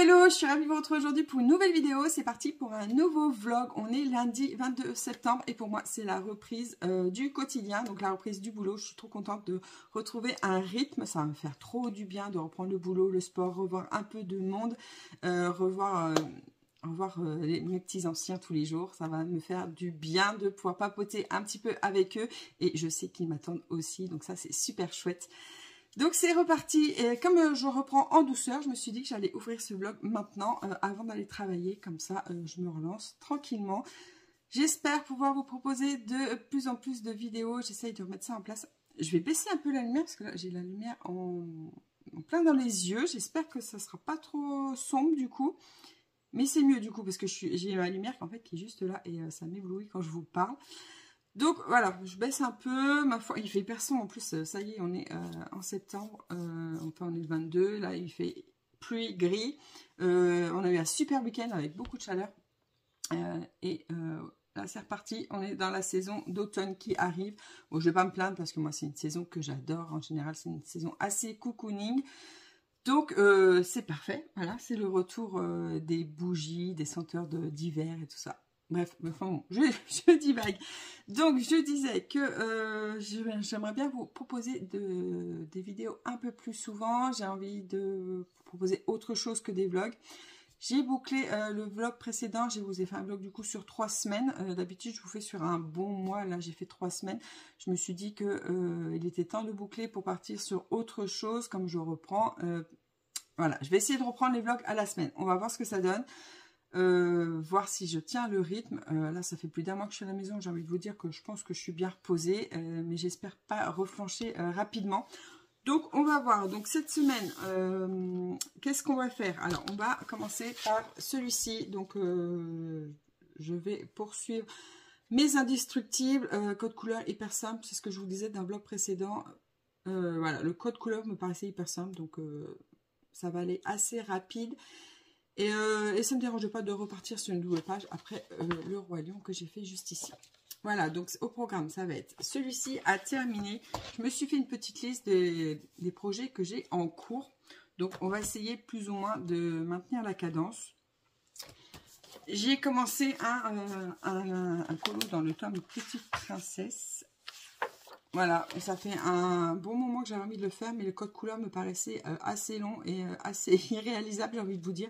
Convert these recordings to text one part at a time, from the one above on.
hello, je suis ravie de vous retrouver aujourd'hui pour une nouvelle vidéo. C'est parti pour un nouveau vlog. On est lundi 22 septembre et pour moi c'est la reprise du quotidien, donc la reprise du boulot. Je suis trop contente de retrouver un rythme, ça va me faire trop du bien de reprendre le boulot, le sport, revoir un peu de monde, revoir mes petits anciens tous les jours. Ça va me faire du bien de pouvoir papoter un petit peu avec eux et je sais qu'ils m'attendent aussi, donc ça c'est super chouette. Donc c'est reparti, et comme je reprends en douceur, je me suis dit que j'allais ouvrir ce vlog maintenant, avant d'aller travailler, comme ça je me relance tranquillement. J'espère pouvoir vous proposer de plus en plus de vidéos, j'essaye de remettre ça en place. Je vais baisser un peu la lumière, parce que là j'ai la lumière en plein dans les yeux, j'espère que ça sera pas trop sombre du coup. Mais c'est mieux du coup, parce que j'ai ma lumière en fait qui est juste là, et ça m'éblouit quand je vous parle. Donc voilà, je baisse un peu, ma foi, il fait hyper sombre en plus, ça y est, on est en septembre, enfin on est le 22, là il fait pluie, gris, on a eu un super week-end avec beaucoup de chaleur, là c'est reparti, on est dans la saison d'automne qui arrive. Bon, je vais pas me plaindre parce que moi c'est une saison que j'adore, en général c'est une saison assez cocooning, donc c'est parfait, voilà, c'est le retour des bougies, des senteurs d'hiver et tout ça. Bref, enfin bon, je divague. Donc, je disais que j'aimerais bien vous proposer des vidéos un peu plus souvent. J'ai envie de vous proposer autre chose que des vlogs. J'ai bouclé le vlog précédent. Je vous ai fait un vlog du coup sur 3 semaines. D'habitude, je vous fais sur un bon mois. Là, j'ai fait 3 semaines. Je me suis dit que il était temps de boucler pour partir sur autre chose. Comme je reprends, voilà, je vais essayer de reprendre les vlogs à la semaine. On va voir ce que ça donne. Voir si je tiens le rythme. Là ça fait plus d'un mois que je suis à la maison, j'ai envie de vous dire que je pense que je suis bien reposée, mais j'espère pas reflancher rapidement. Donc on va voir. Donc cette semaine, qu'est-ce qu'on va faire? Alors on va commencer par celui-ci. Donc je vais poursuivre mes indestructibles, code couleur hyper simple, c'est ce que je vous disais dans le vlog précédent. Voilà, le code couleur me paraissait hyper simple, donc ça va aller assez rapide. Et ça ne me dérange pas de repartir sur une double page après le Roi Lion que j'ai fait juste ici. Voilà, donc au programme, ça va être celui-ci à terminer. Je me suis fait une petite liste des projets que j'ai en cours. Donc, on va essayer plus ou moins de maintenir la cadence. J'ai commencé un colo dans le tome Petite Princesse. Voilà, et ça fait un bon moment que j'avais envie de le faire, mais le code couleur me paraissait assez long et assez irréalisable, j'ai envie de vous dire.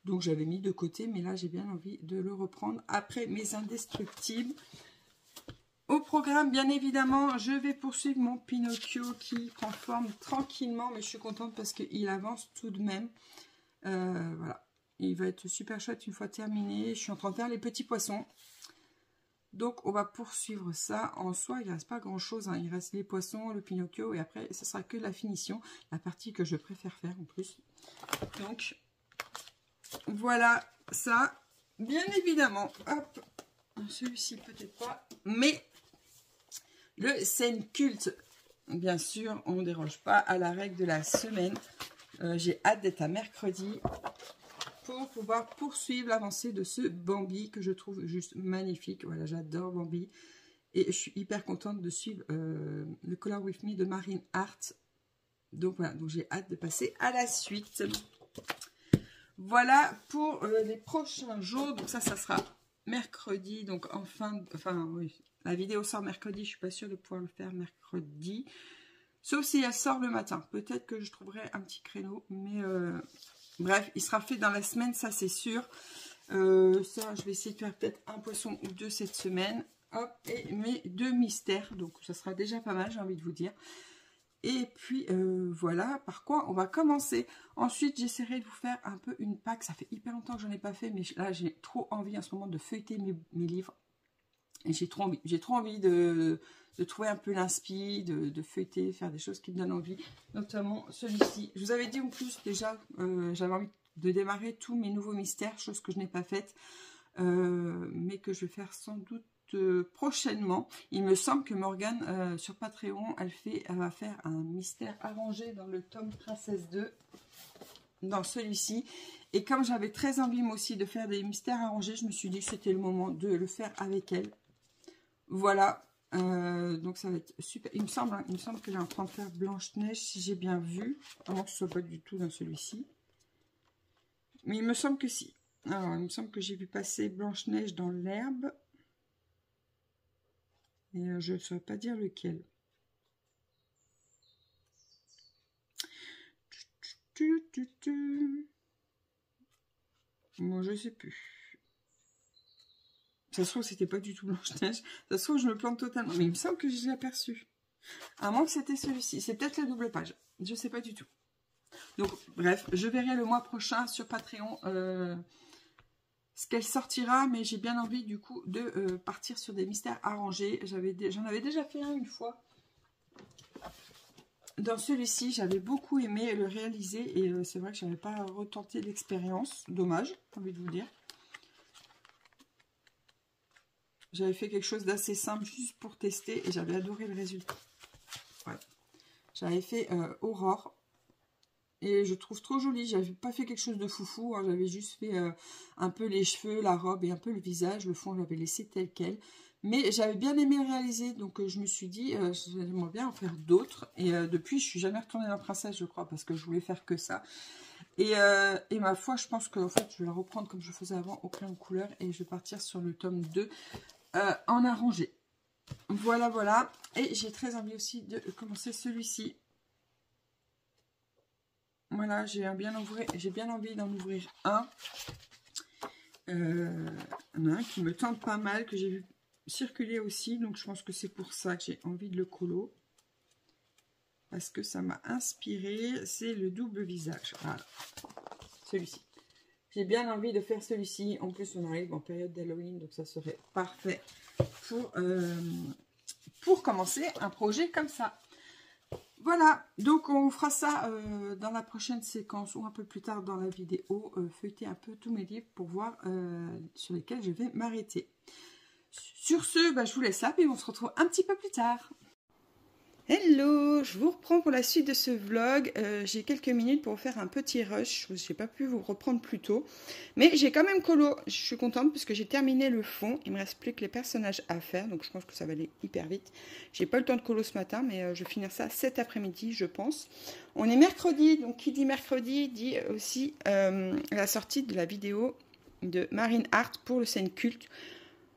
Donc j'avais mis de côté, mais là j'ai bien envie de le reprendre après mes indestructibles. Au programme, bien évidemment, je vais poursuivre mon Pinocchio qui prend forme tranquillement, mais je suis contente parce qu'il avance tout de même. Voilà, il va être super chouette une fois terminé. Je suis en train de faire les petits poissons. Donc, on va poursuivre ça. En soi, il ne reste pas grand-chose, hein. Il reste les poissons, le Pinocchio, et après, ce sera que la finition. La partie que je préfère faire, en plus. Donc, voilà ça. Bien évidemment, hop, celui-ci, peut-être pas, mais le scène culte, bien sûr, on ne déroge pas à la règle de la semaine. J'ai hâte d'être à mercredi pour pouvoir poursuivre l'avancée de ce Bambi que je trouve juste magnifique. Voilà, j'adore Bambi. Et je suis hyper contente de suivre le Color With Me de Marine Art. Donc voilà, donc j'ai hâte de passer à la suite. Voilà pour les prochains jours. Donc ça sera mercredi. Donc enfin oui, la vidéo sort mercredi. Je suis pas sûre de pouvoir le faire mercredi. Sauf si elle sort le matin. Peut-être que je trouverai un petit créneau. Mais bref, il sera fait dans la semaine, ça c'est sûr. Ça, je vais essayer de faire peut-être un poisson ou deux cette semaine. Hop, et mes 2 mystères. Donc ça sera déjà pas mal, j'ai envie de vous dire. Et puis voilà par quoi on va commencer. Ensuite, j'essaierai de vous faire un peu une pack. Ça fait hyper longtemps que j'en ai pas fait, mais là j'ai trop envie en ce moment de feuilleter mes livres. Et j'ai trop envie de trouver un peu l'inspi, de feuilleter, faire des choses qui me donnent envie, notamment celui-ci. Je vous avais dit en plus déjà, j'avais envie de démarrer tous mes nouveaux mystères, chose que je n'ai pas faite, mais que je vais faire sans doute prochainement. Il me semble que Morgane sur Patreon, elle va faire un mystère arrangé dans le tome Princesse 2, dans celui-ci. Et comme j'avais très envie moi aussi de faire des mystères arrangés, je me suis dit que c'était le moment de le faire avec elle. Voilà, donc ça va être super. Il me semble qu'elle est en train de faire Blanche-Neige, si j'ai bien vu, à moins que ce soit pas du tout dans celui-ci. Mais il me semble que si. Alors, il me semble que j'ai vu passer Blanche-Neige dans l'herbe. Et je ne saurais pas dire lequel. Moi, je sais plus. Ça se trouve, c'était pas du tout Blanche-Neige. Ça se trouve, je me plante totalement. Mais il me semble que je l'ai aperçu. À moins que c'était celui-ci. C'est peut-être la double page. Je sais pas du tout. Donc, bref, je verrai le mois prochain sur Patreon ce qu'elle sortira. Mais j'ai bien envie, du coup, de partir sur des mystères arrangés. J'en avais déjà fait un une fois. Dans celui-ci, j'avais beaucoup aimé le réaliser. Et c'est vrai que je n'avais pas retenté l'expérience. Dommage, j'ai envie de vous dire. J'avais fait quelque chose d'assez simple juste pour tester. Et j'avais adoré le résultat. Ouais. J'avais fait Aurore. Et je trouve trop joli. J'avais pas fait quelque chose de foufou. Hein. J'avais juste fait un peu les cheveux, la robe et un peu le visage. Le fond, j'avais laissé tel quel. Mais j'avais bien aimé le réaliser. Donc je me suis dit, j'aimerais bien en faire d'autres. Et depuis, je suis jamais retournée dans Princesse, je crois. Parce que je voulais faire que ça. Et ma foi, je pense qu'en fait, je vais la reprendre comme je faisais avant, au crayon de couleur. Et je vais partir sur le tome 2 en arrangé. Voilà, voilà. Et j'ai très envie aussi de commencer celui-ci. Voilà, j'ai bien envie d'en ouvrir un. Il y en a un qui me tente pas mal, que j'ai vu circuler aussi. Donc, je pense que c'est pour ça que j'ai envie de le colo. Parce que ça m'a inspiré. C'est le double visage. Voilà. Celui-ci. J'ai bien envie de faire celui-ci. En plus, on arrive en période d'Halloween. Donc, ça serait parfait pour commencer un projet comme ça. Voilà, donc on fera ça dans la prochaine séquence ou un peu plus tard dans la vidéo, feuilleter un peu tous mes livres pour voir sur lesquels je vais m'arrêter. Sur ce, je vous laisse là, puis on se retrouve un petit peu plus tard. Hello, je vous reprends pour la suite de ce vlog. J'ai quelques minutes pour faire un petit rush. Je n'ai pas pu vous reprendre plus tôt. Mais j'ai quand même colo. Je suis contente parce que j'ai terminé le fond. Il ne me reste plus que les personnages à faire. Donc je pense que ça va aller hyper vite. J'ai pas eu le temps de colo ce matin, mais je vais finir ça cet après-midi, je pense. On est mercredi. Donc qui dit mercredi dit aussi la sortie de la vidéo de Marine Hart pour le scène culte.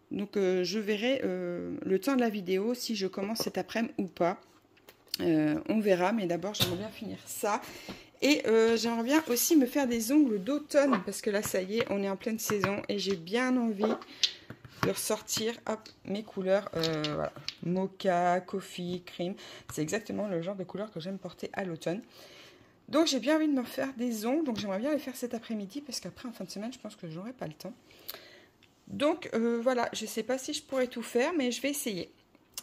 Donc je verrai le temps de la vidéo si je commence cet après-midi ou pas. On verra, mais d'abord j'aimerais bien finir ça. Et j'aimerais bien aussi me faire des ongles d'automne, parce que là ça y est, on est en pleine saison et j'ai bien envie de ressortir mes couleurs. Voilà. Mocha, coffee, cream, c'est exactement le genre de couleur que j'aime porter à l'automne. Donc j'ai bien envie de me faire des ongles, donc j'aimerais bien les faire cet après-midi, parce qu'après en fin de semaine je pense que j'aurai pas le temps. Donc voilà, je sais pas si je pourrais tout faire, mais je vais essayer.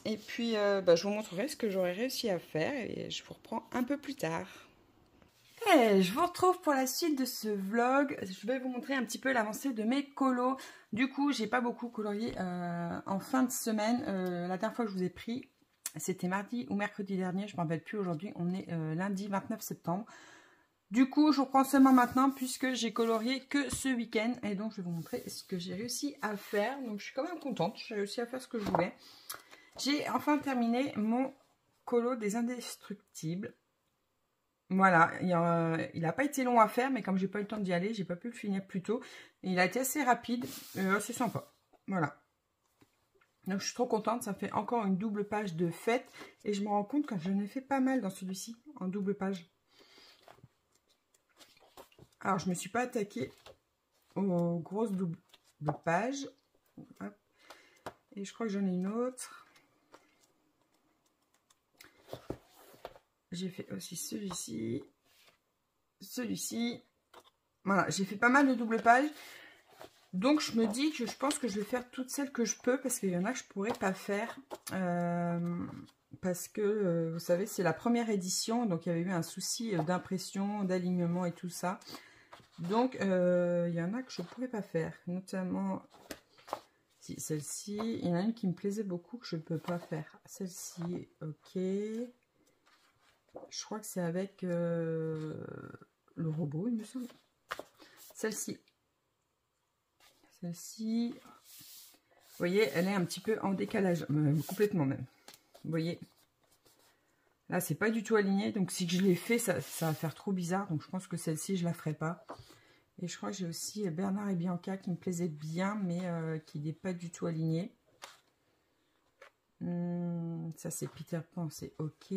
Et puis, je vous montrerai ce que j'aurais réussi à faire et je vous reprends un peu plus tard. Et je vous retrouve pour la suite de ce vlog. Je vais vous montrer un petit peu l'avancée de mes colos. Du coup, j'ai pas beaucoup colorié en fin de semaine. La dernière fois que je vous ai pris, c'était mardi ou mercredi dernier. Je ne m'en rappelle plus aujourd'hui. On est lundi 29 septembre. Du coup, je reprends seulement maintenant puisque j'ai colorié que ce week-end. Et donc, je vais vous montrer ce que j'ai réussi à faire. Donc, je suis quand même contente. J'ai réussi à faire ce que je voulais. J'ai enfin terminé mon colo des indestructibles. Voilà, il n'a pas été long à faire, mais comme j'ai pas eu le temps d'y aller, j'ai pas pu le finir plus tôt. Il a été assez rapide, c'est sympa. Voilà. Donc je suis trop contente, ça me fait encore une double page de fête. Et je me rends compte que j'en ai fait pas mal dans celui-ci, en double page. Alors je me suis pas attaquée aux grosses doubles pages. Hop. Et je crois que j'en ai une autre. J'ai fait aussi celui-ci, celui-ci. Voilà, j'ai fait pas mal de double pages. Donc, je me dis que je pense que je vais faire toutes celles que je peux. Parce qu'il y en a que je pourrais pas faire. Parce que, vous savez, c'est la première édition. Donc, il y avait eu un souci d'impression, d'alignement et tout ça. Donc, il y en a que je pourrais pas faire. Notamment, si, celle-ci. Il y en a une qui me plaisait beaucoup que je ne peux pas faire. Celle-ci, ok. Je crois que c'est avec le robot, il me semble. Celle-ci. Celle-ci. Vous voyez, elle est un petit peu en décalage. Complètement même. Vous voyez. Là, c'est pas du tout aligné. Donc, si je l'ai fait, ça va faire trop bizarre. Donc, je pense que celle-ci, je la ferai pas. Et je crois que j'ai aussi Bernard et Bianca qui me plaisait bien, mais qui n'est pas du tout aligné. Ça, c'est Peter Pan, c'est ok.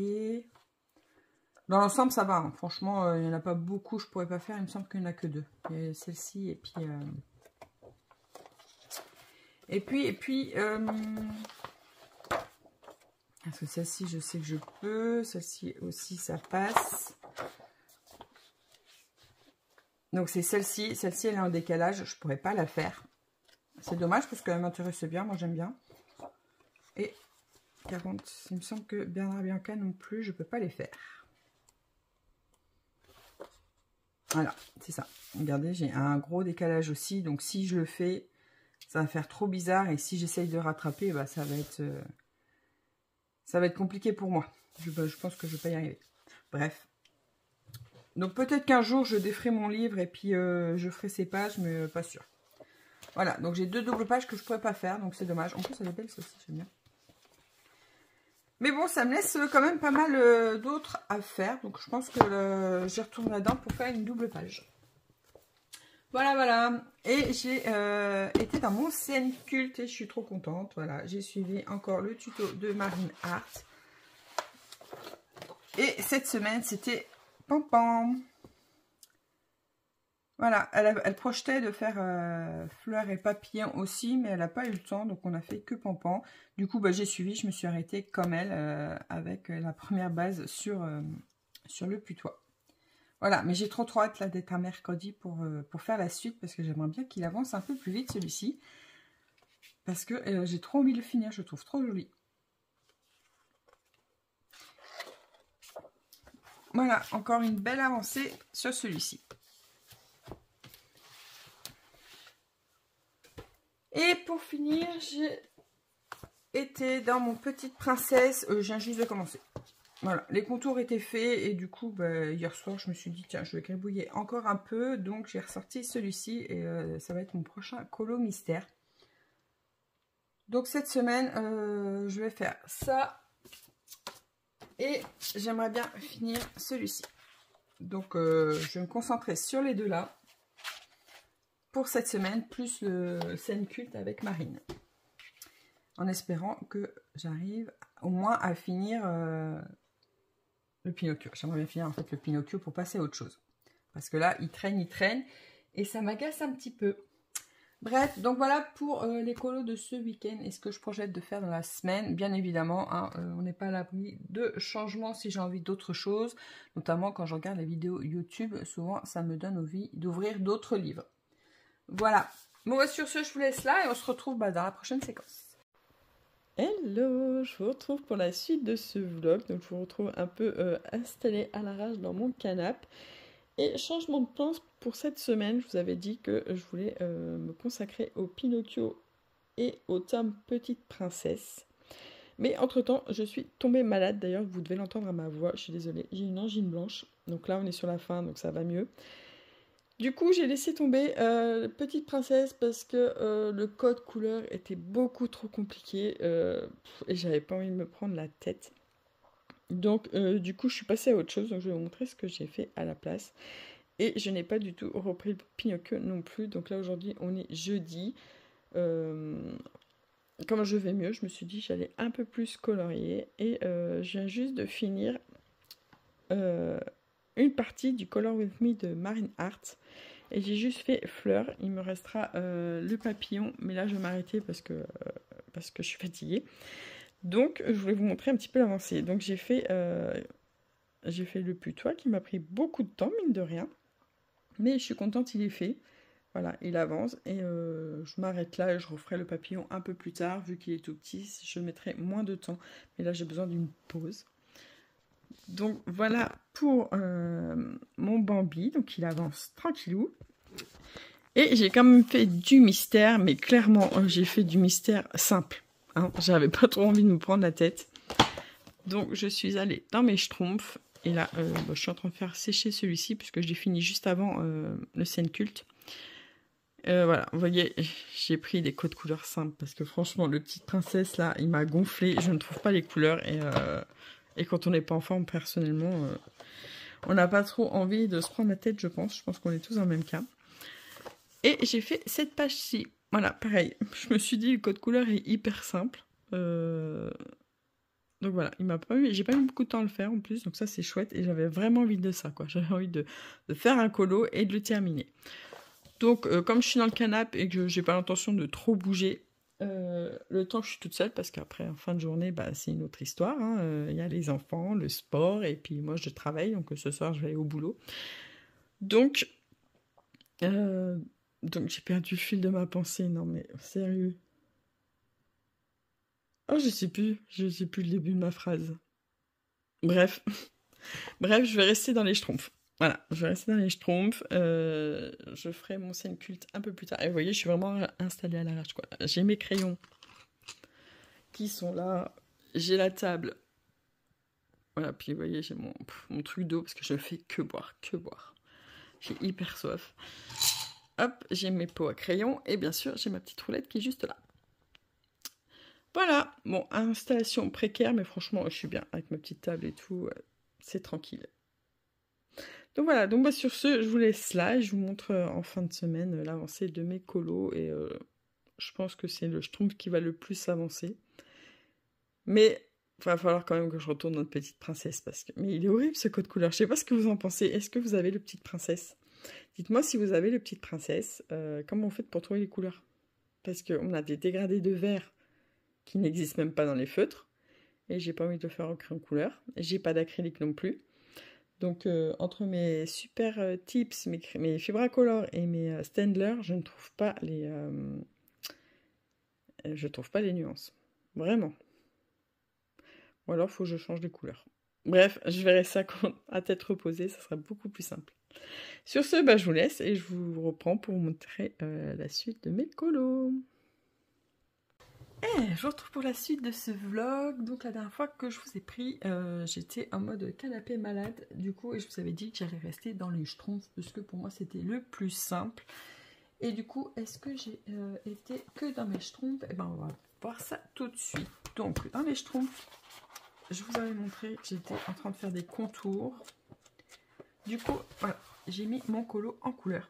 Dans l'ensemble, ça va. Hein. Franchement, il n'y en a pas beaucoup, je pourrais pas faire. Il me semble qu'il n'y en a que 2. Celle-ci et puis... Parce que celle-ci, je sais que je peux. Celle-ci aussi, ça passe. Donc, c'est celle-ci. Celle-ci, elle est en décalage. Je pourrais pas la faire. C'est dommage parce qu'elle m'intéresse bien. Moi, j'aime bien. Et 40. Il me semble que Bernard et Bianca non plus, je peux pas les faire. Voilà, c'est ça. Regardez, j'ai un gros décalage aussi. Donc, si je le fais, ça va faire trop bizarre. Et si j'essaye de rattraper, bah, ça va être compliqué pour moi. Je pense que je ne vais pas y arriver. Bref. Donc, peut-être qu'un jour, je déferai mon livre et puis je ferai ces pages, mais pas sûr. Voilà, donc j'ai 2 doubles pages que je ne pourrais pas faire. Donc, c'est dommage. En plus, elle est belle, celle-ci, j'aime bien. Mais bon, ça me laisse quand même pas mal d'autres à faire. Donc, je pense que j'y retourne là-dedans pour faire une double page. Voilà, voilà. Et j'ai été dans mon scène culte et je suis trop contente. Voilà, j'ai suivi encore le tuto de Marine Art. Et cette semaine, c'était Pam. Voilà, elle projetait de faire fleurs et papillons aussi, mais elle n'a pas eu le temps, donc on a fait que Pam. Du coup, bah, j'ai suivi, je me suis arrêtée comme elle, avec la première base sur le putois. Voilà, mais j'ai trop hâte là d'être un mercredi pour faire la suite, parce que j'aimerais bien qu'il avance un peu plus vite celui-ci. Parce que j'ai trop envie de le finir, je le trouve trop joli. Voilà, encore une belle avancée sur celui-ci. Et pour finir, j'ai été dans mon Petite Princesse. Je viens juste de commencer. Voilà, les contours étaient faits et du coup, bah, hier soir, je me suis dit, tiens, je vais gribouiller encore un peu. Donc, j'ai ressorti celui-ci et ça va être mon prochain colo mystère. Donc, cette semaine, je vais faire ça et j'aimerais bien finir celui-ci. Donc, je vais me concentrer sur les deux là pour cette semaine, plus le scène culte avec Marine. En espérant que j'arrive au moins à finir le Pinocchio. J'aimerais bien finir en fait le Pinocchio pour passer à autre chose. Parce que là, il traîne et ça m'agace un petit peu. Bref, donc voilà pour les colos de ce week-end et ce que je projette de faire dans la semaine. Bien évidemment, hein, on n'est pas à l'abri de changements si j'ai envie d'autre chose. Notamment quand je regarde les vidéos YouTube, souvent ça me donne envie d'ouvrir d'autres livres. Voilà. Bon, sur ce, je vous laisse là et on se retrouve dans la prochaine séquence. Hello, je vous retrouve pour la suite de ce vlog. Donc je vous retrouve un peu installée à l'arrache dans mon canapé. Et changement de plan pour cette semaine, je vous avais dit que je voulais me consacrer au Pinocchio et au tome Petite Princesse. Mais entre-temps, je suis tombée malade. D'ailleurs, vous devez l'entendre à ma voix, je suis désolée. J'ai une angine blanche. Donc là, on est sur la fin, donc ça va mieux. Du coup, j'ai laissé tomber Petite Princesse parce que le code couleur était beaucoup trop compliqué et j'avais pas envie de me prendre la tête. Donc, du coup, je suis passée à autre chose. Donc, je vais vous montrer ce que j'ai fait à la place. Et je n'ai pas du tout repris le Pinocchio non plus. Donc là, aujourd'hui, on est jeudi. Comme je vais mieux, je me suis dit que j'allais un peu plus colorier. Et je viens juste de finir une partie du Color With Me de Marine Art. Et j'ai juste fait fleurs. Il me restera le papillon. Mais là, je vais m'arrêter parce que je suis fatiguée. Donc, je voulais vous montrer un petit peu l'avancée. Donc, j'ai fait le putois qui m'a pris beaucoup de temps, mine de rien. Mais je suis contente, il est fait. Voilà, il avance. Et je m'arrête là et je referai le papillon un peu plus tard. Vu qu'il est tout petit, je mettrai moins de temps. Mais là, j'ai besoin d'une pause. Donc, voilà pour mon Bambi. Donc, il avance tranquillou. Et j'ai quand même fait du mystère. Mais clairement, j'ai fait du mystère simple. Hein, j'avais pas trop envie de me prendre la tête. Donc, je suis allée dans mes schtroumpfs. Et là, je suis en train de faire sécher celui-ci, puisque je l'ai fini juste avant le scène culte. Voilà, vous voyez, j'ai pris des codes couleurs simples, parce que franchement, le Petite Princesse, là, il m'a gonflé. Je ne trouve pas les couleurs. Et quand on n'est pas en forme, personnellement, on n'a pas trop envie de se prendre la tête, je pense. Je pense qu'on est tous dans le même cas. Et j'ai fait cette page-ci. Voilà, pareil. Je me suis dit, le code couleur est hyper simple. Donc voilà, j'ai pas eu beaucoup de temps à le faire en plus, donc ça c'est chouette. Et j'avais vraiment envie de ça, quoi. J'avais envie de faire un colo et de le terminer. Donc, comme je suis dans le canapé et que j'ai pas l'intention de trop bouger, le temps que je suis toute seule, parce qu'après, en fin de journée, bah, c'est une autre histoire. Il y a les enfants, le sport, et puis moi je travaille, donc ce soir je vais aller au boulot. Donc j'ai perdu le fil de ma pensée. Non mais sérieux. Oh, je sais plus le début de ma phrase. Bref, je vais rester dans les schtroumpfs. Voilà, je vais rester dans les schtroumpfs. Je ferai mon scène culte un peu plus tard. Et vous voyez, je suis vraiment installée à l'arrache, quoi. J'ai mes crayons qui sont là. J'ai la table. Voilà, puis vous voyez, j'ai mon truc d'eau parce que je fais que boire. J'ai hyper soif. Hop, j'ai mes pots à crayons. Et bien sûr, j'ai ma petite roulette qui est juste là. Voilà, bon, installation précaire, mais franchement, je suis bien avec ma petite table et tout. C'est tranquille. Donc voilà, donc sur ce, je vous laisse là. Je vous montre en fin de semaine l'avancée de mes colos. Et je pense que c'est le schtroumpf qui va le plus avancer. Mais il va falloir quand même que je retourne notre petite princesse. Mais il est horrible ce code couleur. Je sais pas ce que vous en pensez. Est-ce que vous avez le petite princesse? Dites-moi si vous avez le petite princesse. Comment vous faites pour trouver les couleurs? Parce qu'on a des dégradés de vert qui n'existent même pas dans les feutres. Et j'ai pas envie de le faire en crayon couleur. J'ai pas d'acrylique non plus. Donc, entre mes super tips, mes Fibracolor et mes Staedtler, je ne trouve pas les nuances. Vraiment. Ou alors, il faut que je change les couleurs. Bref, je verrai ça à tête reposée, ça sera beaucoup plus simple. Sur ce, bah, je vous laisse et je vous reprends pour vous montrer la suite de mes colos. Je vous retrouve pour la suite de ce vlog. Donc la dernière fois que je vous ai pris, j'étais en mode canapé malade du coup, et je vous avais dit que j'allais rester dans les schtroumpfs parce que pour moi c'était le plus simple. Et du coup, est-ce que j'ai été que dans mes schtroumpfs? Et ben on va voir ça tout de suite. Donc dans les schtroumpfs, je vous avais montré que j'étais en train de faire des contours. Du coup, voilà, j'ai mis mon colo en couleur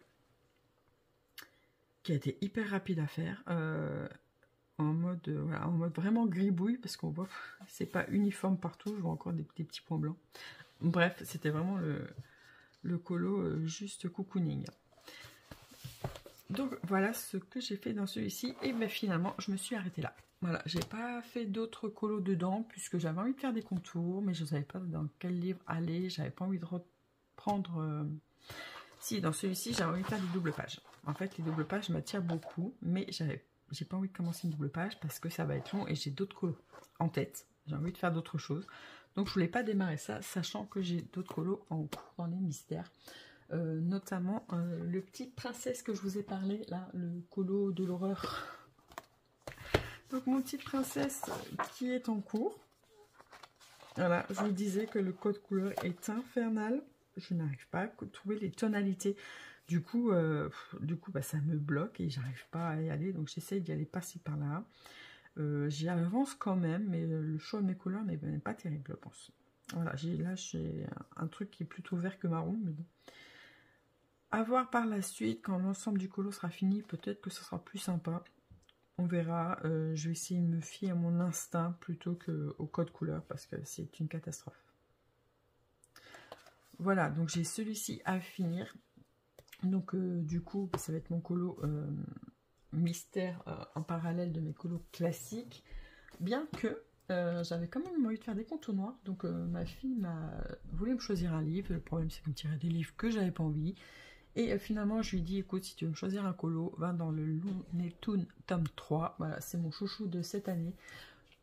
qui a été hyper rapide à faire. En mode vraiment gribouille, parce qu'on voit c'est pas uniforme partout, je vois encore des petits points blancs. Bref, c'était vraiment le colo juste cocooning. Donc voilà ce que j'ai fait dans celui-ci, et ben finalement je me suis arrêtée là. Voilà, j'ai pas fait d'autres colos dedans puisque j'avais envie de faire des contours, mais je ne savais pas dans quel livre aller. J'avais pas envie de reprendre. Si, dans celui-ci j'avais envie de faire des doubles pages. En fait, les doubles pages m'attirent beaucoup, mais j'ai pas envie de commencer une double page parce que ça va être long et j'ai d'autres colos en tête. J'ai envie de faire d'autres choses. Donc je voulais pas démarrer ça, sachant que j'ai d'autres colos en cours dans les mystères. Notamment le petit princesse que je vous ai parlé, là, le colo de l'horreur. Donc mon petite princesse qui est en cours. Voilà, je vous disais que le code couleur est infernal. Je n'arrive pas à trouver les tonalités. Du coup, bah, ça me bloque et j'arrive pas à y aller. Donc j'essaie d'y aller passer par là. J'y avance quand même, mais le choix de mes couleurs n'est pas terrible, je pense. Voilà, là j'ai un truc qui est plutôt vert que marron, mais bon. À voir par la suite, quand l'ensemble du colo sera fini, peut-être que ce sera plus sympa. On verra. Je vais essayer de me fier à mon instinct plutôt qu'au code couleur parce que c'est une catastrophe. Voilà, donc j'ai celui-ci à finir. Donc du coup, ça va être mon colo mystère en parallèle de mes colos classiques. Bien que j'avais quand même envie de faire des contours noirs. Donc ma fille voulait me choisir un livre. Le problème, c'est qu'elle me tirait des livres que j'avais pas envie. Et finalement, je lui ai dit, écoute, si tu veux me choisir un colo, va dans le Looney Tunes tome 3. Voilà, c'est mon chouchou de cette année.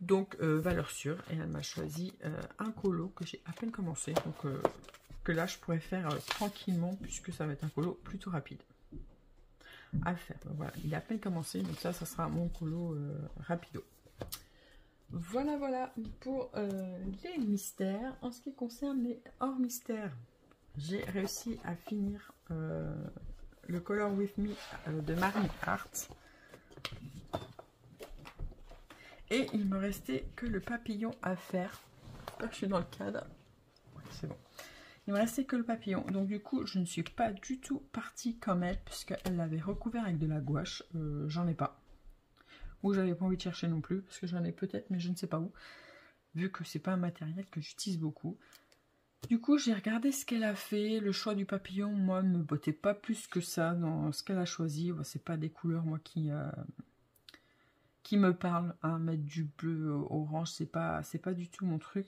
Donc, valeur sûre. Et elle m'a choisi un colo que j'ai à peine commencé. Donc, que là, je pourrais faire tranquillement, puisque ça va être un colo plutôt rapide à faire. Donc, voilà, il est à peine commencé. Donc ça sera mon colo rapido. Voilà pour les mystères. En ce qui concerne les hors mystères, j'ai réussi à finir le Color With Me de Marine Art. Et il me restait que le papillon à faire. J'espère que je suis dans le cadre. Ouais, c'est bon. Il me restait que le papillon. Donc du coup, je ne suis pas du tout partie comme elle, puisqu'elle l'avait recouvert avec de la gouache. J'en ai pas. Ou j'avais pas envie de chercher non plus, parce que j'en ai peut-être, mais je ne sais pas où. Vu que c'est pas un matériel que j'utilise beaucoup. Du coup, j'ai regardé ce qu'elle a fait. Le choix du papillon, moi, ne me bottait pas plus que ça dans ce qu'elle a choisi. Bon, c'est pas des couleurs, moi, qui me parlent. Hein. Mettre du bleu, orange, c'est pas du tout mon truc.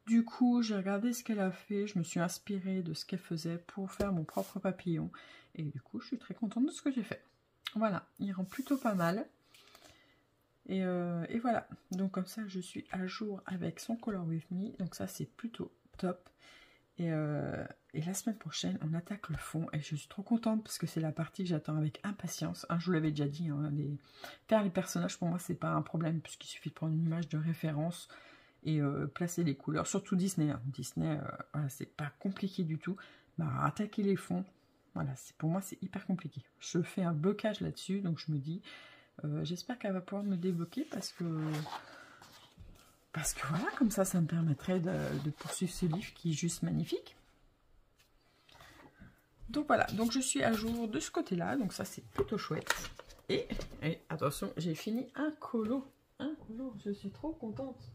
Du coup, j'ai regardé ce qu'elle a fait, je me suis inspirée de ce qu'elle faisait pour faire mon propre papillon. Et du coup, je suis très contente de ce que j'ai fait. Voilà, il rend plutôt pas mal. Et voilà, donc comme ça, je suis à jour avec son Color With Me. Donc ça, c'est plutôt top. Et la semaine prochaine, on attaque le fond. Et je suis trop contente parce que c'est la partie que j'attends avec impatience. Hein, je vous l'avais déjà dit, hein, faire les personnages, pour moi, c'est pas un problème puisqu'il suffit de prendre une image de référence et placer les couleurs, surtout Disney. Hein. Disney, voilà, c'est pas compliqué du tout. Bah, attaquer les fonds, voilà, pour moi c'est hyper compliqué. Je fais un blocage là-dessus, donc je me dis, j'espère qu'elle va pouvoir me débloquer parce que voilà, comme ça me permettrait de poursuivre ce livre qui est juste magnifique. Donc voilà, donc je suis à jour de ce côté-là, donc ça c'est plutôt chouette. Et attention, j'ai fini un colo. Je suis trop contente.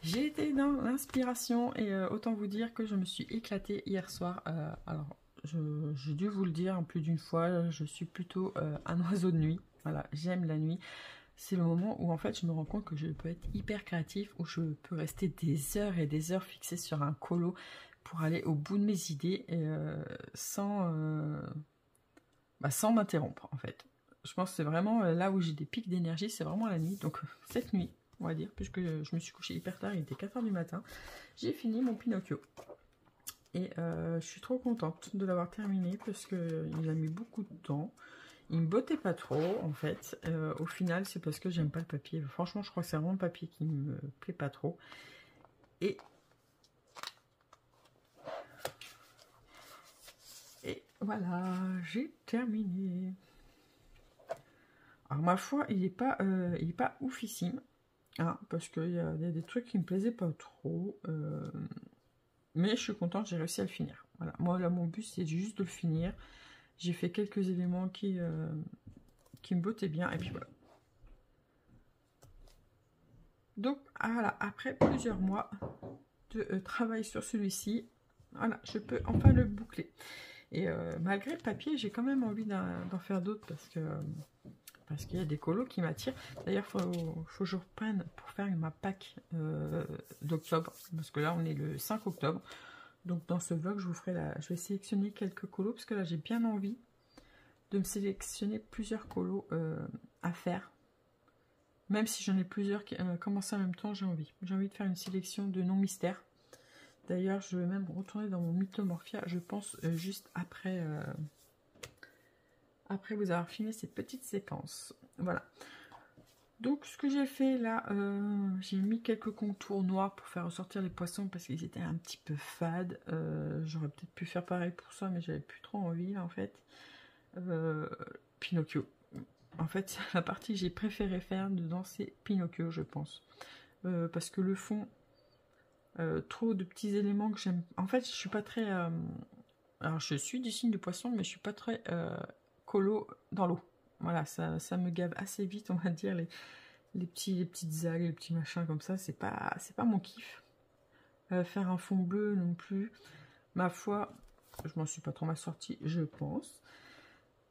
J'ai été dans l'inspiration et autant vous dire que je me suis éclatée hier soir. Alors, j'ai dû vous le dire plus d'une fois, je suis plutôt un oiseau de nuit. Voilà, j'aime la nuit. C'est le moment où en fait je me rends compte que je peux être hyper créatif, où je peux rester des heures et des heures fixées sur un colo pour aller au bout de mes idées et, sans m'interrompre en fait. Je pense que c'est vraiment là où j'ai des pics d'énergie, c'est vraiment la nuit. Donc cette nuit, on va dire, puisque je me suis couchée hyper tard, il était 4 h du matin, j'ai fini mon Pinocchio. Et je suis trop contente de l'avoir terminé parce qu'il a mis beaucoup de temps. Il me bottait pas trop en fait. Au final, c'est parce que j'aime pas le papier. Franchement, je crois que c'est vraiment le papier qui me plaît pas trop. Et voilà, j'ai terminé. Alors ma foi, il est pas oufissime. Hein, parce qu'il y a des trucs qui me plaisaient pas trop. Mais je suis contente, j'ai réussi à le finir. Voilà. Moi, là, mon but, c'est juste de le finir. J'ai fait quelques éléments qui me bottaient bien. Et puis voilà. Donc, voilà, après plusieurs mois de travail sur celui-ci, voilà, je peux enfin le boucler. Et malgré le papier, j'ai quand même envie d'en faire d'autres parce qu'il y a des colos qui m'attirent. D'ailleurs, faut que je reprenne pour faire ma pack d'octobre, parce que là, on est le 5 octobre. Donc, dans ce vlog, je vais sélectionner quelques colos, parce que là, j'ai bien envie de me sélectionner plusieurs colos à faire. Même si j'en ai plusieurs qui commencent en même temps, j'ai envie. J'ai envie de faire une sélection de non-mystères. D'ailleurs, je vais même retourner dans mon Mythomorphia, je pense, juste après vous avoir filmé cette petite séquence. Voilà. Donc, ce que j'ai fait là, j'ai mis quelques contours noirs pour faire ressortir les poissons parce qu'ils étaient un petit peu fades. J'aurais peut-être pu faire pareil pour ça, mais j'avais plus trop envie là, en fait. Pinocchio. En fait, c'est la partie que j'ai préféré faire dedans, c'est Pinocchio, je pense. Parce que le fond, trop de petits éléments que j'aime. En fait, je suis pas très. Alors, je suis du signe de poisson, mais je suis pas très colo dans l'eau. Voilà, ça me gave assez vite, on va dire, les petites algues, les petits machins comme ça, c'est pas mon kiff. Faire un fond bleu non plus. Ma foi, je m'en suis pas trop mal sortie, je pense.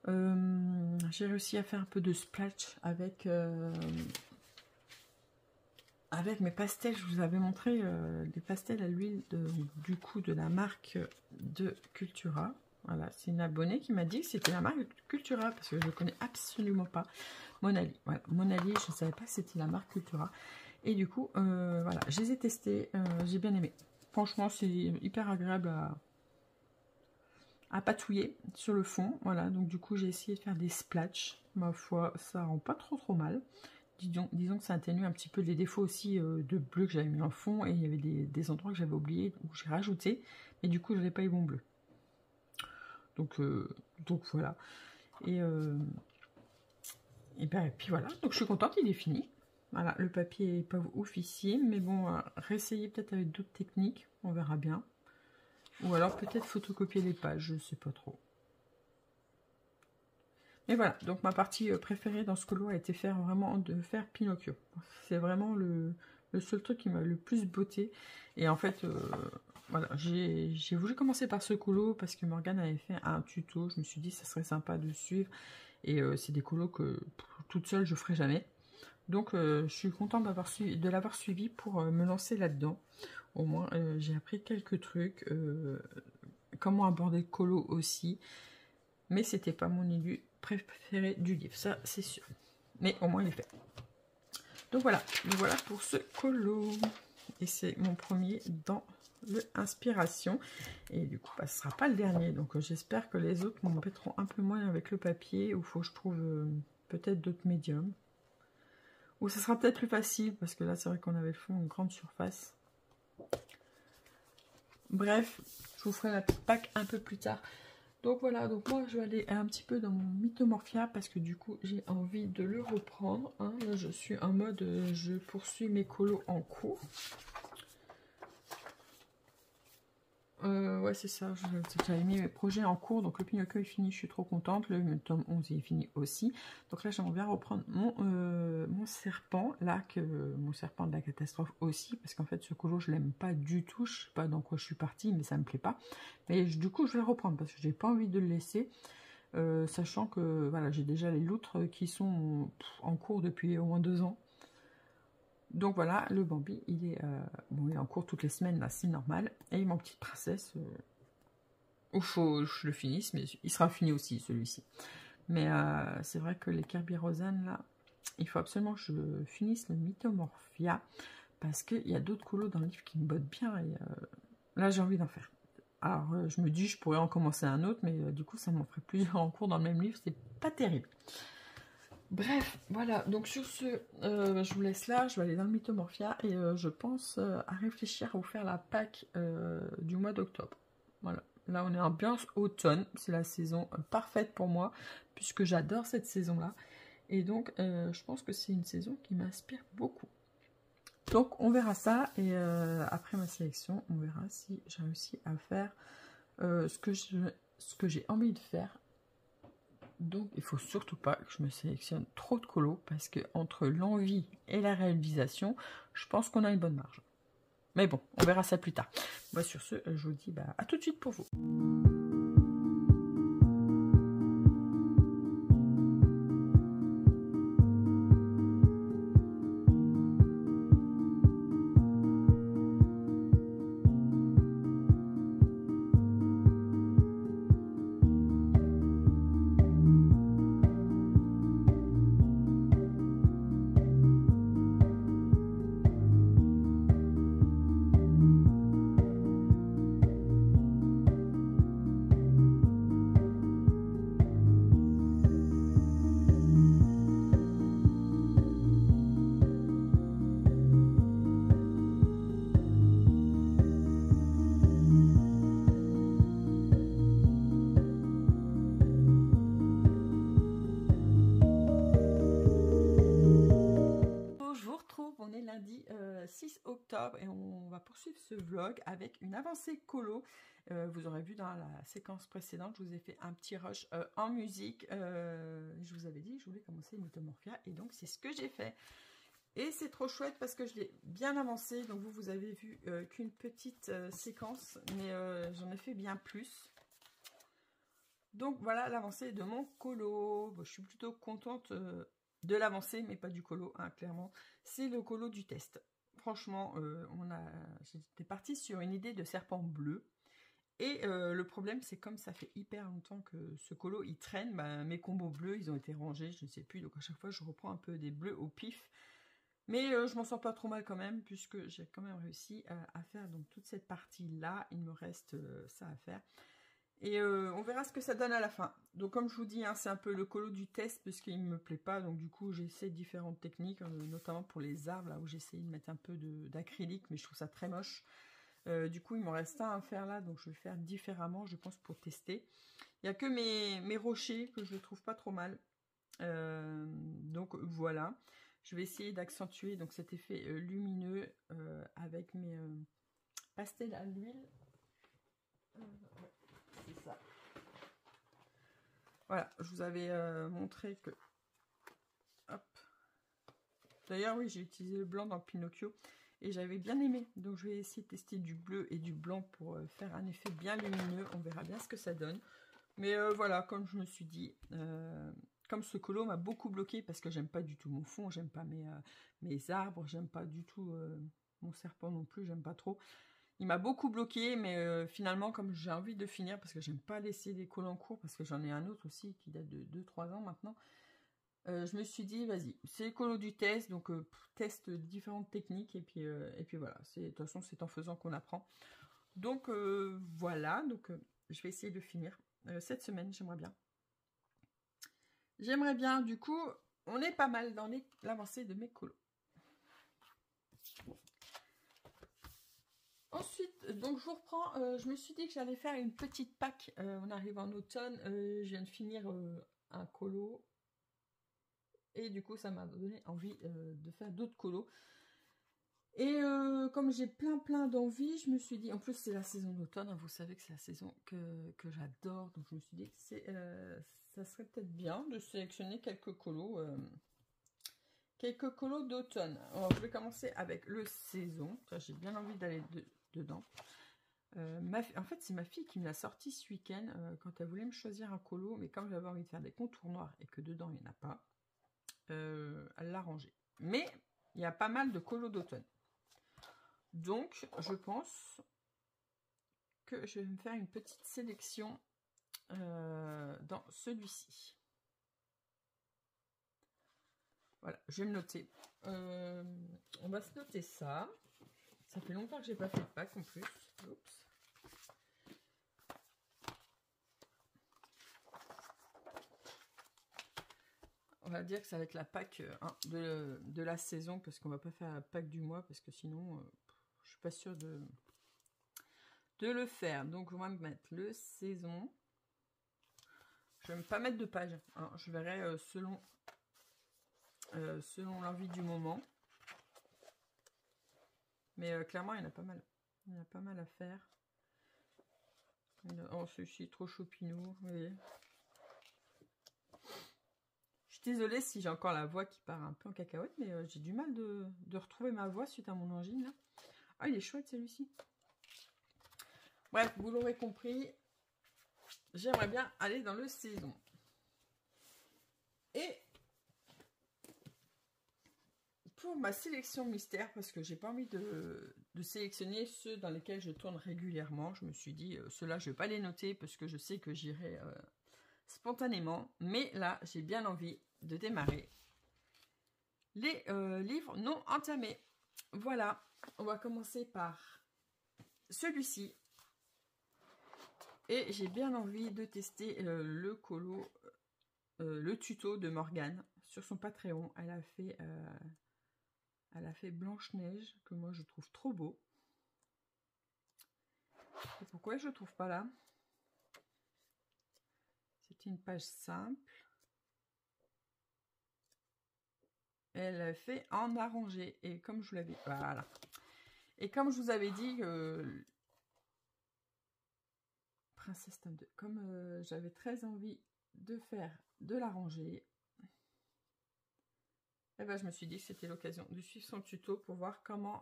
J'ai réussi à faire un peu de splash avec mes pastels. Je vous avais montré des pastels à l'huile du coup de la marque de Cultura. Voilà, c'est une abonnée qui m'a dit que c'était la marque de Cultura parce que je ne connais absolument pas. Monali, voilà, Monali, je ne savais pas que c'était la marque Cultura. Et du coup, voilà, je les ai testés, j'ai bien aimé. Franchement, c'est hyper agréable à patouiller sur le fond. Voilà, donc du coup, j'ai essayé de faire des splashs. Ma foi, ça rend pas trop mal. Disons que ça atténue un petit peu les défauts aussi de bleu que j'avais mis en fond. Et il y avait des endroits que j'avais oubliés, où j'ai rajouté. Mais du coup, je n'avais pas les bons bleus. Donc voilà. Et puis voilà, donc je suis contente, il est fini. Voilà, le papier est pas oufissime, mais bon, réessayer peut-être avec d'autres techniques, on verra bien. Ou alors peut-être photocopier les pages, je sais pas trop. Et voilà, donc ma partie préférée dans ce colo a été de faire Pinocchio. C'est vraiment le seul truc qui m'a le plus botté. Et en fait, voilà, j'ai voulu commencer par ce colo parce que Morgane avait fait un tuto. Je me suis dit ça serait sympa de suivre. Et c'est des colos que toute seule je ferai jamais. Donc je suis contente de l'avoir suivi pour me lancer là-dedans. Au moins j'ai appris quelques trucs. Comment aborder le colo aussi. Mais c'était pas mon élu préféré du livre, ça c'est sûr. Mais au moins il est fait. Donc voilà pour ce colo. Et c'est mon premier dans le inspiration. Et du coup, bah, ce ne sera pas le dernier. Donc j'espère que les autres m'embêteront un peu moins avec le papier. Ou il faut que je trouve peut-être d'autres médiums. Ou ce sera peut-être plus facile. Parce que là, c'est vrai qu'on avait le fond en grande surface. Bref, je vous ferai la pack un peu plus tard. Donc voilà, donc moi je vais aller un petit peu dans mon Mythomorphia parce que du coup j'ai envie de le reprendre. Hein. Là je suis en mode, je poursuis mes colos en cours. Ouais c'est ça, j'avais mis mes projets en cours, donc le Pinocchio est fini, je suis trop contente, le tome 11 est fini aussi. Donc là j'aimerais bien reprendre mon serpent, là, mon serpent de la catastrophe aussi, parce qu'en fait ce colo je l'aime pas du tout, je sais pas dans quoi je suis partie, mais ça me plaît pas. Mais du coup je vais le reprendre, parce que j'ai pas envie de le laisser, sachant que voilà j'ai déjà les loutres qui sont en cours depuis au moins 2 ans. Donc voilà, le Bambi, il est, bon, il est en cours toutes les semaines, là, c'est normal. Et mon petite princesse, il faut que je le finisse, mais il sera fini aussi, celui-ci. Mais c'est vrai que les Kirby Rosanne, là, il faut absolument que je finisse le Mythomorphia, parce qu'il y a d'autres colos dans le livre qui me bottent bien, et là, j'ai envie d'en faire. Alors, je me dis, je pourrais en commencer un autre, mais du coup, ça m'en ferait plusieurs en cours dans le même livre, c'est pas terrible. Bref, voilà, donc sur ce, je vous laisse là, je vais aller dans le Mythomorphia et je pense à réfléchir à vous faire la pack du mois d'octobre. Voilà, là on est en ambiance automne, c'est la saison parfaite pour moi, puisque j'adore cette saison-là. Et donc, je pense que c'est une saison qui m'inspire beaucoup. Donc on verra ça, et après ma sélection, on verra si j'ai réussi à faire ce que j'ai envie de faire. Donc, il faut surtout pas que je me sélectionne trop de colos parce que entre l'envie et la réalisation, je pense qu'on a une bonne marge. Mais bon, on verra ça plus tard. Moi, sur ce, je vous dis à tout de suite pour vous. Lundi 6 octobre et on va poursuivre ce vlog avec une avancée colo. Vous aurez vu dans la séquence précédente, je vous ai fait un petit rush en musique. Je vous avais dit que je voulais commencer Mythomorphia et donc c'est ce que j'ai fait. Et c'est trop chouette parce que je l'ai bien avancé. Donc vous avez vu qu'une petite séquence, mais j'en ai fait bien plus. Donc voilà l'avancée de mon colo. Bon, je suis plutôt contente de l'avancée, mais pas du colo, hein, clairement. C'est le colo du test. Franchement, j'étais partie sur une idée de serpent bleu. Et le problème, c'est comme ça fait hyper longtemps que ce colo, il traîne, bah, mes combos bleus, ils ont été rangés, je ne sais plus. Donc à chaque fois, je reprends un peu des bleus au pif. Mais je m'en sors pas trop mal quand même, puisque j'ai quand même réussi à faire donc toute cette partie-là. Il me reste ça à faire. Et on verra ce que ça donne à la fin. Donc comme je vous dis, hein, c'est un peu le colo du test parce qu'il ne me plaît pas. Donc du coup, j'essaie différentes techniques, notamment pour les arbres, là où j'ai essayé de mettre un peu d'acrylique, mais je trouve ça très moche. Du coup, il m'en reste un à faire là, donc je vais faire différemment, je pense, pour tester. Il n'y a que mes rochers que je ne trouve pas trop mal. Donc voilà. Je vais essayer d'accentuer donc cet effet lumineux avec mes pastels à l'huile. Ouais, c'est ça. Voilà, je vous avais montré que... Hop. D'ailleurs, oui, j'ai utilisé le blanc dans Pinocchio et j'avais bien aimé. Donc, je vais essayer de tester du bleu et du blanc pour faire un effet bien lumineux. On verra bien ce que ça donne. Mais voilà, comme je me suis dit, comme ce colo m'a beaucoup bloqué parce que j'aime pas du tout mon fond, j'aime pas mes arbres, j'aime pas du tout mon serpent non plus, j'aime pas trop. Il m'a beaucoup bloqué, mais finalement, comme j'ai envie de finir, parce que j'aime pas laisser des colos en cours, parce que j'en ai un autre aussi qui date de 2-3 ans maintenant, je me suis dit, vas-y, c'est le colo du test, donc teste différentes techniques, et puis voilà. De toute façon, c'est en faisant qu'on apprend. Donc voilà, donc je vais essayer de finir cette semaine, j'aimerais bien. J'aimerais bien, du coup, on est pas mal dans l'avancée de mes colos. Ensuite, donc je vous reprends, je me suis dit que j'allais faire une petite pack, on arrive en automne, je viens de finir un colo, et du coup ça m'a donné envie de faire d'autres colos. Et comme j'ai plein d'envie, je me suis dit, en plus c'est la saison d'automne, hein, vous savez que c'est la saison que j'adore, donc je me suis dit que ça serait peut-être bien de sélectionner quelques colos d'automne. Alors je vais commencer avec le saison, j'ai bien envie d'aller dedans. En fait, c'est ma fille qui me l'a sorti ce week-end quand elle voulait me choisir un colo, mais comme j'avais envie de faire des contours noirs et que dedans il n'y en a pas, elle l'a rangé. Mais il y a pas mal de colos d'automne. Donc, je pense que je vais me faire une petite sélection dans celui-ci. Voilà, je vais me noter. On va se noter ça. Ça fait longtemps que j'ai pas fait de pack en plus. Oups. On va dire que ça va être la pack de la saison, parce qu'on va pas faire la pack du mois, parce que sinon, je suis pas sûre de le faire. Donc, on va me mettre le saison. Je vais pas mettre de page. Hein. Je verrai selon l'envie du moment. Mais clairement, il y en a pas mal. Il y en a pas mal à faire. Oh, celui-ci est trop chopinou. Vous voyez. Je suis désolée si j'ai encore la voix qui part un peu en cacahuète, mais j'ai du mal de retrouver ma voix suite à mon angine. Là. Ah, il est chouette celui-ci. Bref, vous l'aurez compris, j'aimerais bien aller dans le saison. Et pour ma sélection mystère, parce que j'ai pas envie de sélectionner ceux dans lesquels je tourne régulièrement, je me suis dit, ceux-là, je vais pas les noter parce que je sais que j'irai spontanément. Mais là, j'ai bien envie de démarrer les livres non entamés. Voilà, on va commencer par celui-ci. Et j'ai bien envie de tester le colo, le tuto de Morgane sur son Patreon. Elle a fait Blanche-Neige, que moi je trouve trop beau. Et pourquoi je ne le trouve pas là? C'était une page simple. Elle a fait en arrangé. Et comme je vous l'avais... Voilà. Et comme je vous avais dit... Princesse Tome 2. Comme j'avais très envie de faire de l'arranger, et ben je me suis dit que c'était l'occasion de suivre son tuto pour voir comment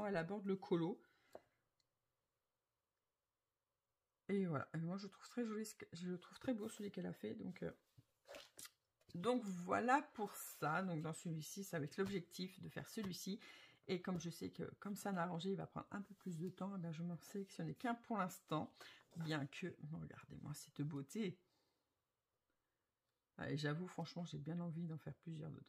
elle aborde le colo. Et voilà. Et moi je trouve très joli, je le trouve très beau celui qu'elle a fait. Donc voilà pour ça. Donc dans celui-ci, ça va être l'objectif de faire celui-ci. Et comme je sais que comme ça n'a arrangé, il va prendre un peu plus de temps, et ben je m'en sélectionne qu'un pour l'instant. Bien que, regardez-moi cette beauté. Et j'avoue, franchement, j'ai bien envie d'en faire plusieurs dedans.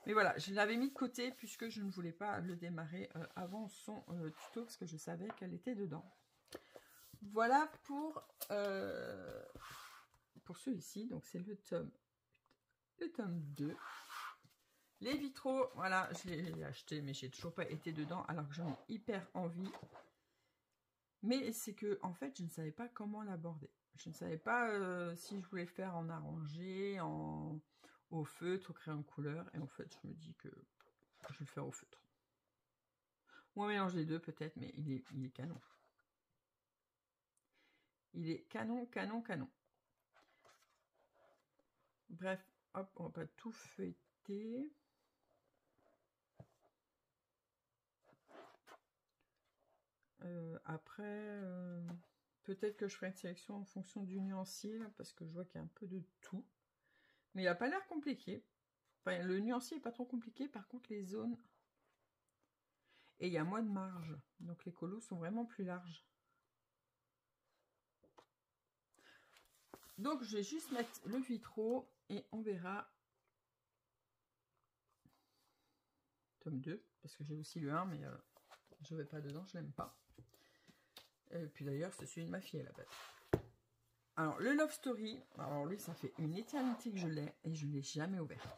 Mais voilà, je l'avais mis de côté puisque je ne voulais pas le démarrer avant son tuto parce que je savais qu'elle était dedans. Voilà pour celui-ci. Donc c'est le tome 2. Les vitraux, voilà, je l'ai acheté, mais j'ai toujours pas été dedans alors que j'en ai hyper envie. Mais c'est que, en fait, je ne savais pas comment l'aborder. Je ne savais pas si je voulais le faire en arrangé, ou au feutre, au crayon de couleur. Et en fait, je me dis que je vais le faire au feutre. Ou on mélange les deux peut-être, mais il est canon. Il est canon, canon, canon. Bref, hop, on va pas tout feuilleter. Après, peut-être que je ferai une sélection en fonction du nuancier, là, parce que je vois qu'il y a un peu de tout. Mais il n'a pas l'air compliqué. Enfin, le nuancier n'est pas trop compliqué, par contre les zones... Et il y a moins de marge, donc les colos sont vraiment plus larges. Donc je vais juste mettre le vitraux et on verra. Tome 2, parce que j'ai aussi le 1, mais je ne vais pas dedans, je l'aime pas. Et puis d'ailleurs, c'est celui de ma fille à la base. Alors, le Love Story, alors lui, ça fait une éternité que je l'ai et je ne l'ai jamais ouvert.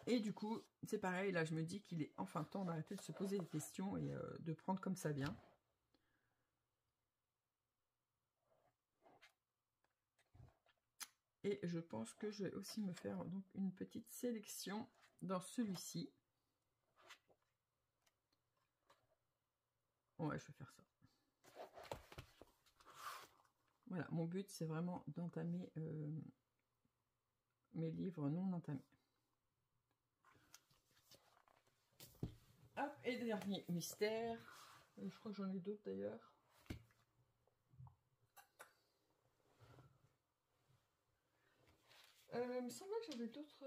Et du coup, c'est pareil, là, je me dis qu'il est enfin temps d'arrêter de se poser des questions et de prendre comme ça vient. Et je pense que je vais aussi me faire donc une petite sélection dans celui-ci. Ouais, je vais faire ça. Voilà, mon but, c'est vraiment d'entamer mes livres non entamés. Hop, et dernier mystère. Je crois que j'en ai d'autres d'ailleurs. Il me semblait que j'avais d'autres...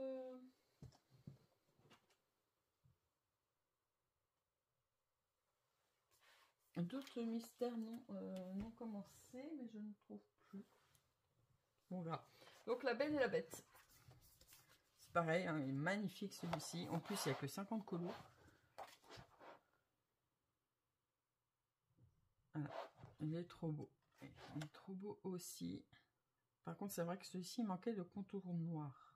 D'autres mystères non commencés, mais je ne trouve plus. Bon, on verra. Donc, La Belle et la Bête. C'est pareil, hein, il est magnifique celui-ci. En plus, il n'y a que 50 colos. Voilà, il est trop beau. Il est trop beau aussi. Par contre, c'est vrai que celui-ci manquait de contour noir.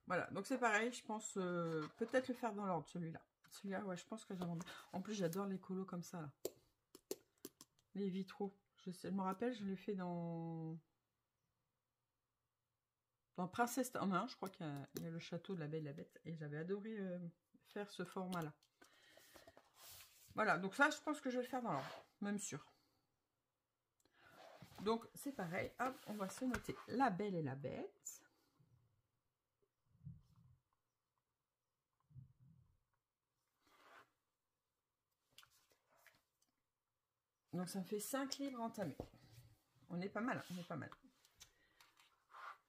Voilà, donc c'est pareil, je pense peut-être le faire dans l'ordre, celui-là. Celui-là, ouais, je pense que j'aimerais bien. En plus, j'adore les colos comme ça, là. Les vitraux. Je me rappelle, je l'ai fait dans Princesse tome 1, je crois qu'il y a le château de la Belle et la Bête. Et j'avais adoré faire ce format-là. Voilà, donc ça, je pense que je vais le faire dans l'ordre, même sûr. Donc, c'est pareil. Hop, on va se noter La Belle et la Bête. Donc, ça me fait 5 livres entamés. On est pas mal, on est pas mal.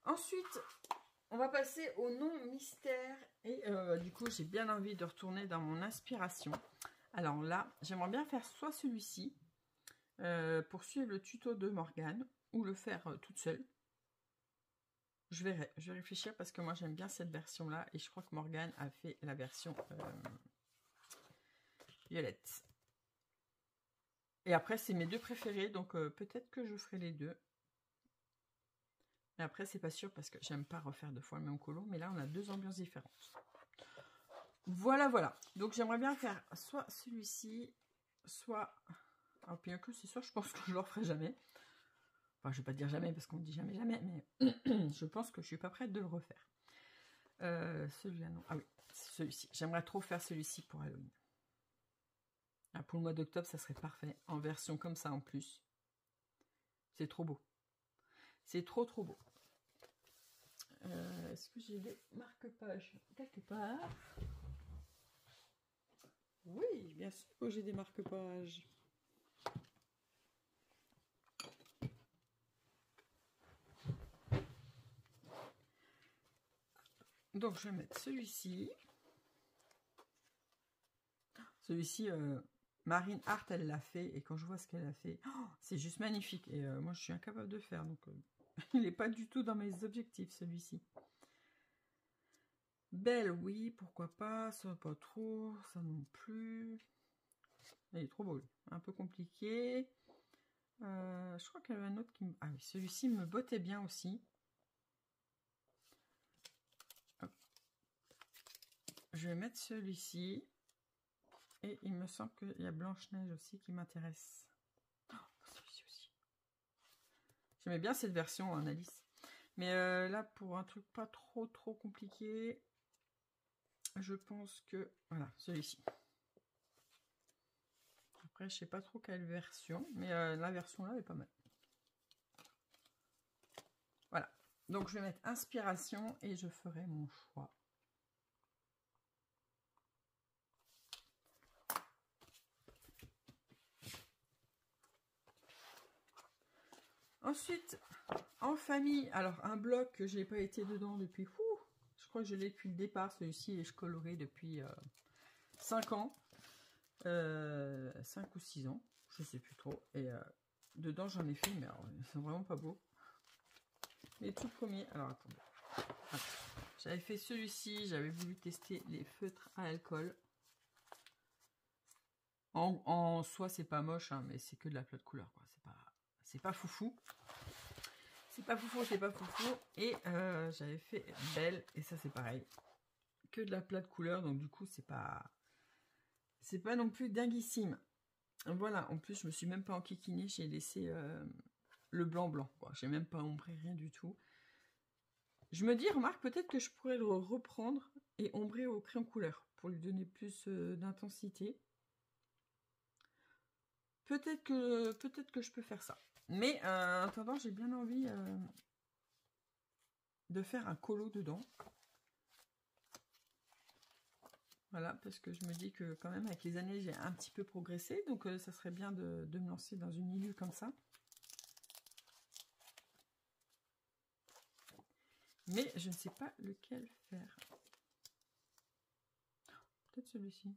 Ensuite, on va passer au nom mystère. Et du coup, j'ai bien envie de retourner dans mon inspiration. Alors là, j'aimerais bien faire soit celui-ci, pour suivre le tuto de Morgane, ou le faire toute seule. Je verrai, je vais réfléchir parce que moi j'aime bien cette version-là. Et je crois que Morgane a fait la version violette. Et après, c'est mes deux préférés, donc peut-être que je ferai les deux. Mais après, c'est pas sûr parce que j'aime pas refaire deux fois le même colo. Mais là, on a deux ambiances différentes. Voilà, voilà. Donc, j'aimerais bien faire soit celui-ci, soit... Alors, bien que c'est sûr, je pense que je le referai jamais. Enfin, je vais pas dire jamais parce qu'on dit jamais, jamais. Mais je pense que je suis pas prête de le refaire. Celui-là, non. Ah oui, celui-ci. J'aimerais trop faire celui-ci pour Halloween. Ah, pour le mois d'octobre, ça serait parfait. En version comme ça en plus. C'est trop beau. C'est trop, trop beau. Est-ce que j'ai les marque-pages quelque part? Oui, bien sûr que j'ai des marque-pages. Donc, je vais mettre celui-ci. Celui-ci, Marine Hart, elle l'a fait. Et quand je vois ce qu'elle a fait, oh, c'est juste magnifique. Et moi, je suis incapable de le faire. Donc, il n'est pas du tout dans mes objectifs, celui-ci. Belle, oui, pourquoi pas. Ça, pas trop. Ça non plus. Il est trop beau, lui. Un peu compliqué. Je crois qu'il y avait un autre qui me... Ah oui, celui-ci me bottait bien aussi. Hop. Je vais mettre celui-ci. Et il me semble qu'il y a Blanche-Neige aussi qui m'intéresse. Oh, celui-ci aussi. J'aimais bien cette version, hein, Alice. Mais là, pour un truc pas trop compliqué, je pense que... Voilà, celui-ci. Après, je sais pas trop quelle version, mais la version là est pas mal. Voilà. Donc, je vais mettre inspiration et je ferai mon choix. Ensuite, en famille, alors un bloc que je n'ai pas été dedans depuis, je crois que je l'ai depuis le départ, celui-ci, et je colorais depuis 5 ans, 5 ou 6 ans, je sais plus trop, et dedans j'en ai fait, mais alors, ils sont vraiment pas beaux. Les tout premiers, alors attendez, j'avais fait celui-ci, j'avais voulu tester les feutres à alcool. En soi, c'est pas moche, hein, mais c'est que de la plate couleur, quoi, c'est pas foufou. C'est pas foufou, c'est pas foufou. Et j'avais fait Belle, et ça c'est pareil. Que de la plate couleur, donc du coup c'est pas non plus dinguissime. Voilà, en plus je me suis même pas enquiquinée, j'ai laissé le blanc, quoi. J'ai même pas ombré, rien du tout. Je me dis, remarque, peut-être que je pourrais le reprendre et ombrer au crayon couleur pour lui donner plus d'intensité. Peut-être que je peux faire ça. Mais en attendant, j'ai bien envie de faire un colo dedans. Voilà, parce que je me dis que quand même avec les années, j'ai un petit peu progressé. Donc ça serait bien de me lancer dans une île comme ça. Mais je ne sais pas lequel faire. Peut-être celui-ci.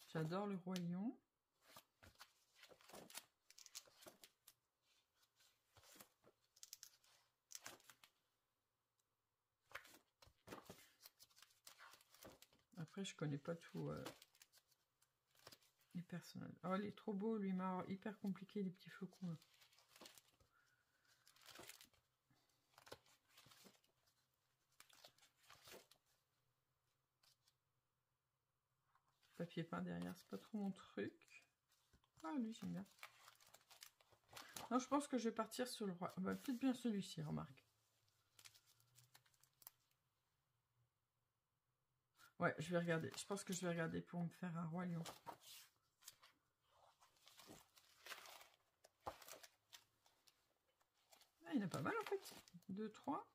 J'adore le roi lion. Après, je connais pas tout les personnages. Oh, il est trop beau, lui, m'a hyper compliqué, les petits flocons. Là. Papier peint derrière, c'est pas trop mon truc. Ah, lui, j'aime bien. Non, je pense que je vais partir sur le roi. Bah, peut-être bien celui-ci, remarque. Ouais, je vais regarder. Je pense que je vais regarder pour me faire un roi lion. Ah, il y en a pas mal en fait. 2, 3.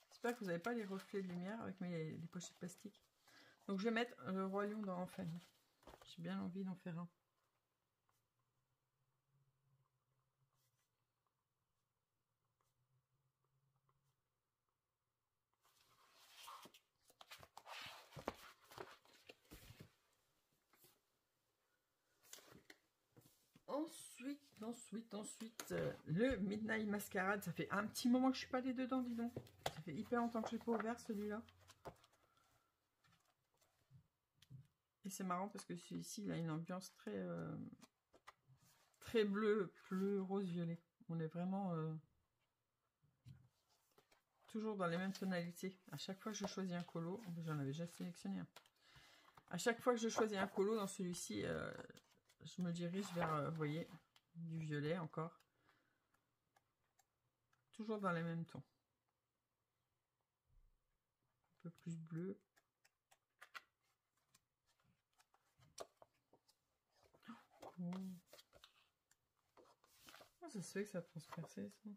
J'espère que vous n'avez pas les reflets de lumière avec les pochettes plastiques. Donc je vais mettre le roi lion dans famille. J'ai bien envie d'en faire un. Ensuite, le Midnight Masquerade. Ça fait un petit moment que je suis pas allée dedans, dis donc. Ça fait hyper longtemps que je l'ai pas ouvert, celui-là. Et c'est marrant parce que celui-ci, il a une ambiance très bleu, rose, violet. On est vraiment toujours dans les mêmes tonalités. À chaque fois que je choisis un colo, j'en avais déjà sélectionné un. À chaque fois que je choisis un colo, dans celui-ci, je me dirige vers, vous voyez, du violet encore. Toujours dans les mêmes tons. Un peu plus bleu. Oh. Oh, ça se fait que ça a transpercé, ça.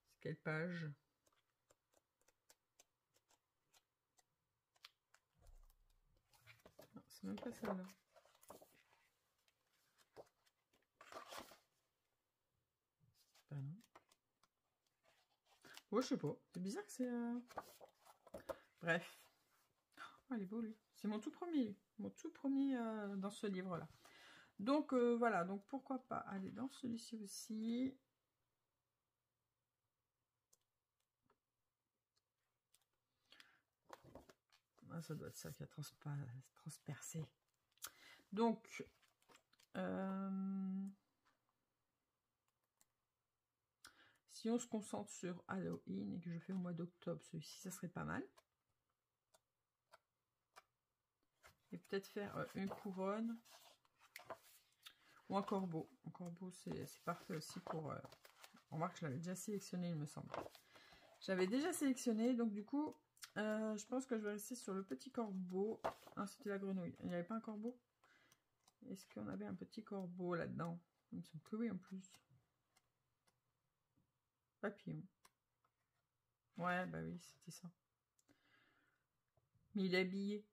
C'est quelle page? Non, c'est même pas celle-là. Bah non. Ouais, je sais pas. C'est bizarre que c'est... Bref. Oh, il est beau, lui. C'est mon tout premier, lui. Mon tout premier dans ce livre-là. Donc, voilà. Donc, pourquoi pas aller dans celui-ci aussi. Ah, ça doit être ça qui a transpercé. Donc, Si on se concentre sur Halloween et que je fais au mois d'octobre, celui-ci, ça serait pas mal. Et peut-être faire une couronne ou un corbeau. Un corbeau, c'est parfait aussi pour... on remarque que je l'avais déjà sélectionné, il me semble. J'avais déjà sélectionné, donc du coup, je pense que je vais rester sur le petit corbeau. Ah, c'était la grenouille. Il n'y avait pas un corbeau? Est-ce qu'on avait un petit corbeau là-dedans? Il me semble que oui, en plus. Papillon. Ouais, bah oui, c'était ça. Mais il est habillé.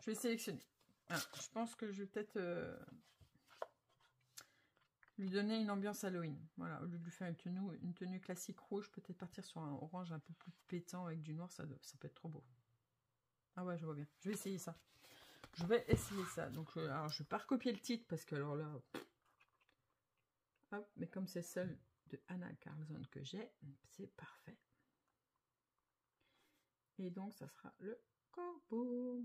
Je vais sélectionner. Ah, je pense que je vais peut-être lui donner une ambiance Halloween. Voilà, au lieu de lui faire une tenue classique rouge, peut-être partir sur un orange un peu plus pétant avec du noir, ça peut être trop beau. Ah ouais, je vois bien. Je vais essayer ça. Je vais essayer ça. Donc, alors, je vais pas recopier le titre parce que alors là... Hop, mais comme c'est celle de Anna Carlson que j'ai, c'est parfait. Et donc, ça sera le corbeau.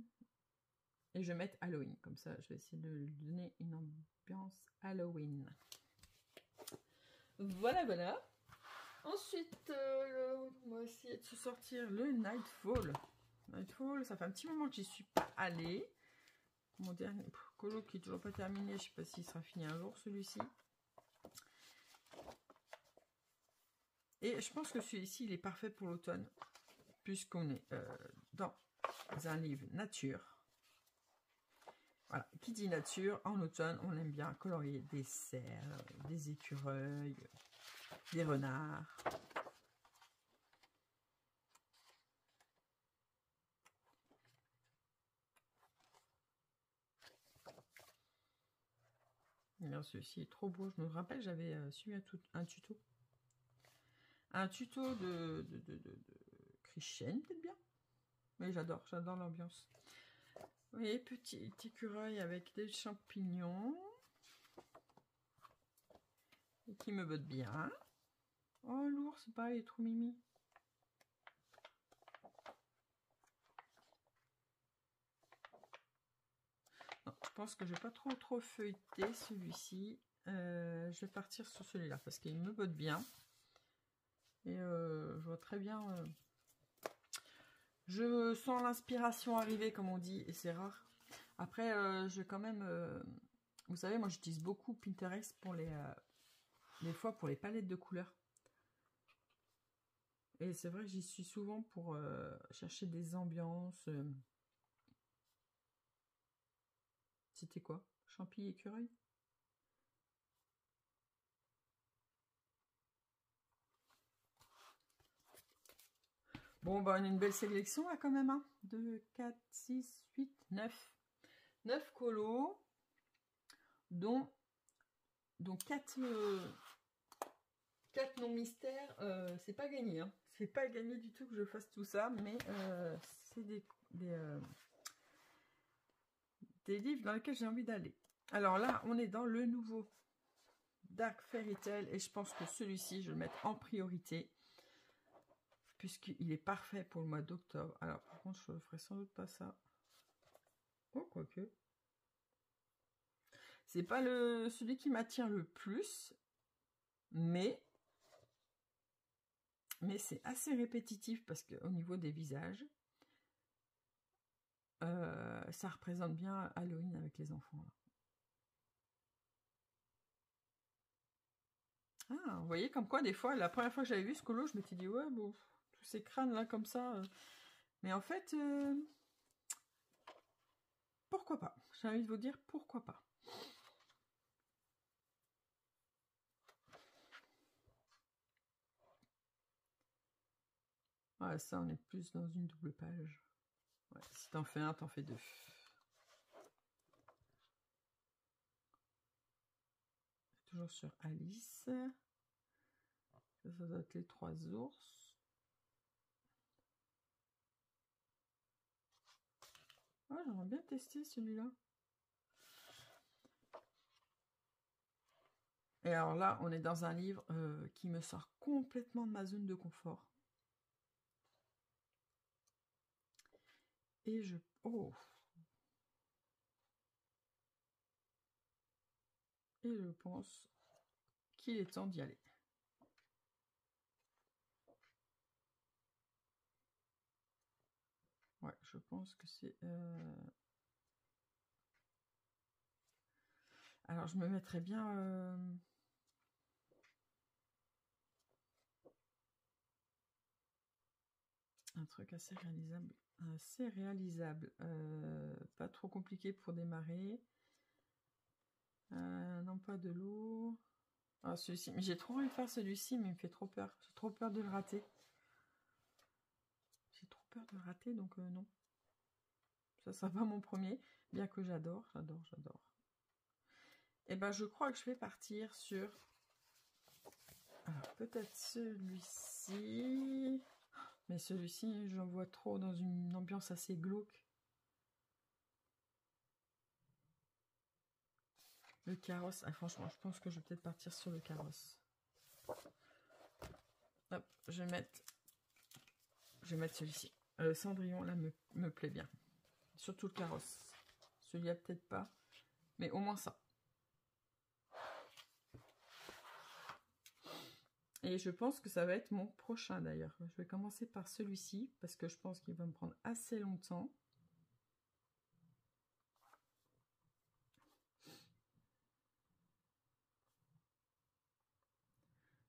Et je vais mettre Halloween. Comme ça, je vais essayer de lui donner une ambiance Halloween. Voilà, voilà. Ensuite, on va essayer de se sortir le Nightfall. Nightfall, ça fait un petit moment que j'y suis pas allée. Mon dernier colo qui est toujours pas terminé. Je sais pas s'il sera fini un jour, celui-ci. Et je pense que celui-ci, il est parfait pour l'automne. Puisqu'on est dans un livre nature. Voilà, qui dit nature, en automne, on aime bien colorier des cerfs, des écureuils, des renards. Celui-ci est trop beau. Je me rappelle, j'avais suivi un tuto. Un tuto de Christiane, peut-être bien. Oui, j'adore l'ambiance. Oui, petit écureuil avec des champignons. Et qui me botte bien. Oh, l'ours, c'est pareil, il est trop mimi. Non, je pense que je vais pas trop feuilleter celui-ci. Je vais partir sur celui-là parce qu'il me botte bien. Et je vois très bien... je sens l'inspiration arriver, comme on dit, et c'est rare. Après, je vais quand même... vous savez, moi, j'utilise beaucoup Pinterest pour des fois pour les palettes de couleurs. Et c'est vrai que j'y suis souvent pour chercher des ambiances. C'était quoi? Champi écureuil? Bon, bah, on a une belle sélection là quand même. Hein. 2, 4, 6, 8, 9. 9 colos, dont 4 non-mystères. C'est pas gagné. Hein. C'est pas gagné du tout que je fasse tout ça, mais c'est des livres dans lesquels j'ai envie d'aller. Alors là, on est dans le nouveau Dark Fairy Tale et je pense que celui-ci, je vais le mettre en priorité puisqu'il est parfait pour le mois d'octobre. Alors, par contre, je ne ferai sans doute pas ça. Oh, quoique. C'est pas celui qui m'attire le plus, mais c'est assez répétitif parce qu'au niveau des visages, ça représente bien Halloween avec les enfants. Là. Ah, vous voyez, comme quoi, des fois, la première fois que j'avais vu ce colo, je m'étais dit, ouais, bon, tous ces crânes là, comme ça. Mais en fait, pourquoi pas? J'ai envie de vous dire, pourquoi pas? Ouais, ça, on est plus dans une double page. Ouais, si t'en fais un, t'en fais deux. Toujours sur Alice. Ça doit être les 3 ours. Ah, j'aimerais bien tester celui-là. Et alors là, on est dans un livre qui me sort complètement de ma zone de confort. Et je... Oh! Et je pense qu'il est temps d'y aller. Ouais, je pense que c'est... Alors, je me mettrais bien... un truc assez réalisable. Assez réalisable. Pas trop compliqué pour démarrer. Non, pas de l'eau. Ah, celui-ci. Mais j'ai trop envie de faire celui-ci, mais il me fait trop peur. J'ai trop peur de le rater. J'ai trop peur de le rater, donc non. Ça sera pas mon premier. Bien que j'adore. Et ben, je crois que je vais partir sur... Alors, peut-être celui-ci. Mais celui-ci, j'en vois trop dans une ambiance assez glauque. Le carrosse. Ah, franchement, je pense que je vais peut-être partir sur le carrosse. Hop, je vais mettre celui-ci. Le Cendrillon, là, me plaît bien. Surtout le carrosse. Celui-là, peut-être pas. Mais au moins ça. Et je pense que ça va être mon prochain, d'ailleurs. Je vais commencer par celui-ci, parce que je pense qu'il va me prendre assez longtemps. Je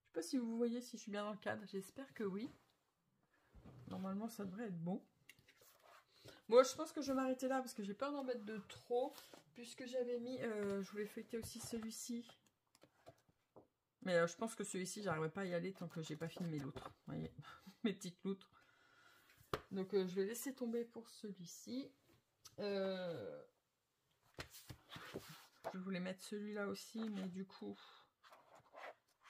sais pas si vous voyez si je suis bien dans le cadre. J'espère que oui. Normalement, ça devrait être bon. Bon, je pense que je vais m'arrêter là parce que j'ai peur d'en mettre de trop. Puisque j'avais mis... je voulais feuilleter aussi celui-ci. Mais je pense que celui-ci, j'arriverai pas à y aller tant que j'ai pas fini mes loutres. Vous voyez, mes petites loutres. Donc, je vais laisser tomber pour celui-ci. Je voulais mettre celui-là aussi, mais du coup...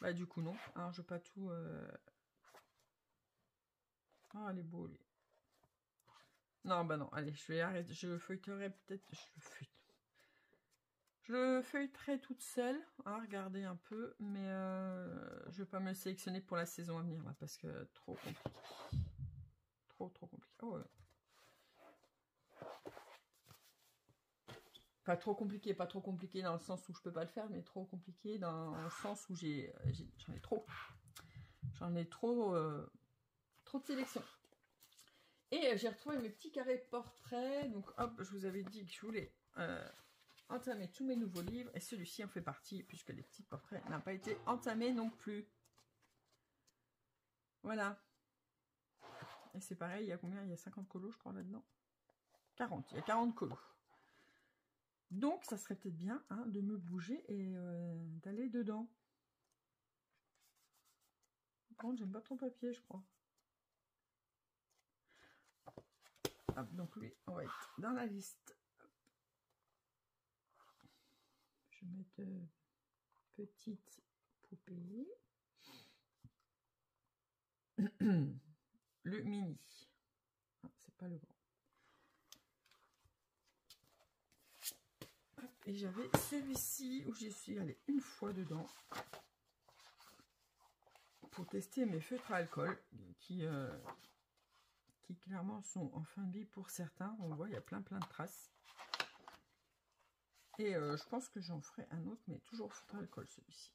Bah, du coup, non. Alors, je vais pas tout... Ah, elle est beau, lui. Non, bah non. Allez, je vais arrêter. Je feuilleterai peut-être... Je le feuilleterai toute seule. Hein, regardez un peu. Mais je vais pas me le sélectionner pour la saison à venir, là, parce que trop compliqué. Trop compliqué. Oh, pas trop compliqué dans le sens où je peux pas le faire, mais trop compliqué dans le sens où j'en ai trop. J'en ai trop de sélection. Et j'ai retrouvé mes petits carrés portraits. Donc hop, je vous avais dit que je voulais entamer tous mes nouveaux livres. Et celui-ci en fait partie, puisque les petits portraits n'ont pas été entamés non plus. Voilà. Et c'est pareil, il y a combien? Il y a 50 colos, je crois, là-dedans. 40, il y a 40 colos. Donc, ça serait peut-être bien hein, de me bouger et d'aller dedans. Par contre, j'aime pas ton papier, je crois. Hop, donc lui, on va être dans la liste. Hop. Je vais mettre petite poupée. Le mini. Ah, c'est pas le grand. Hop, et j'avais celui-ci où j'y suis allée une fois dedans pour tester mes feutres à alcool qui clairement sont en fin de vie pour certains. On voit, il y a plein de traces. Et je pense que j'en ferai un autre, mais toujours feutre à alcool celui-ci.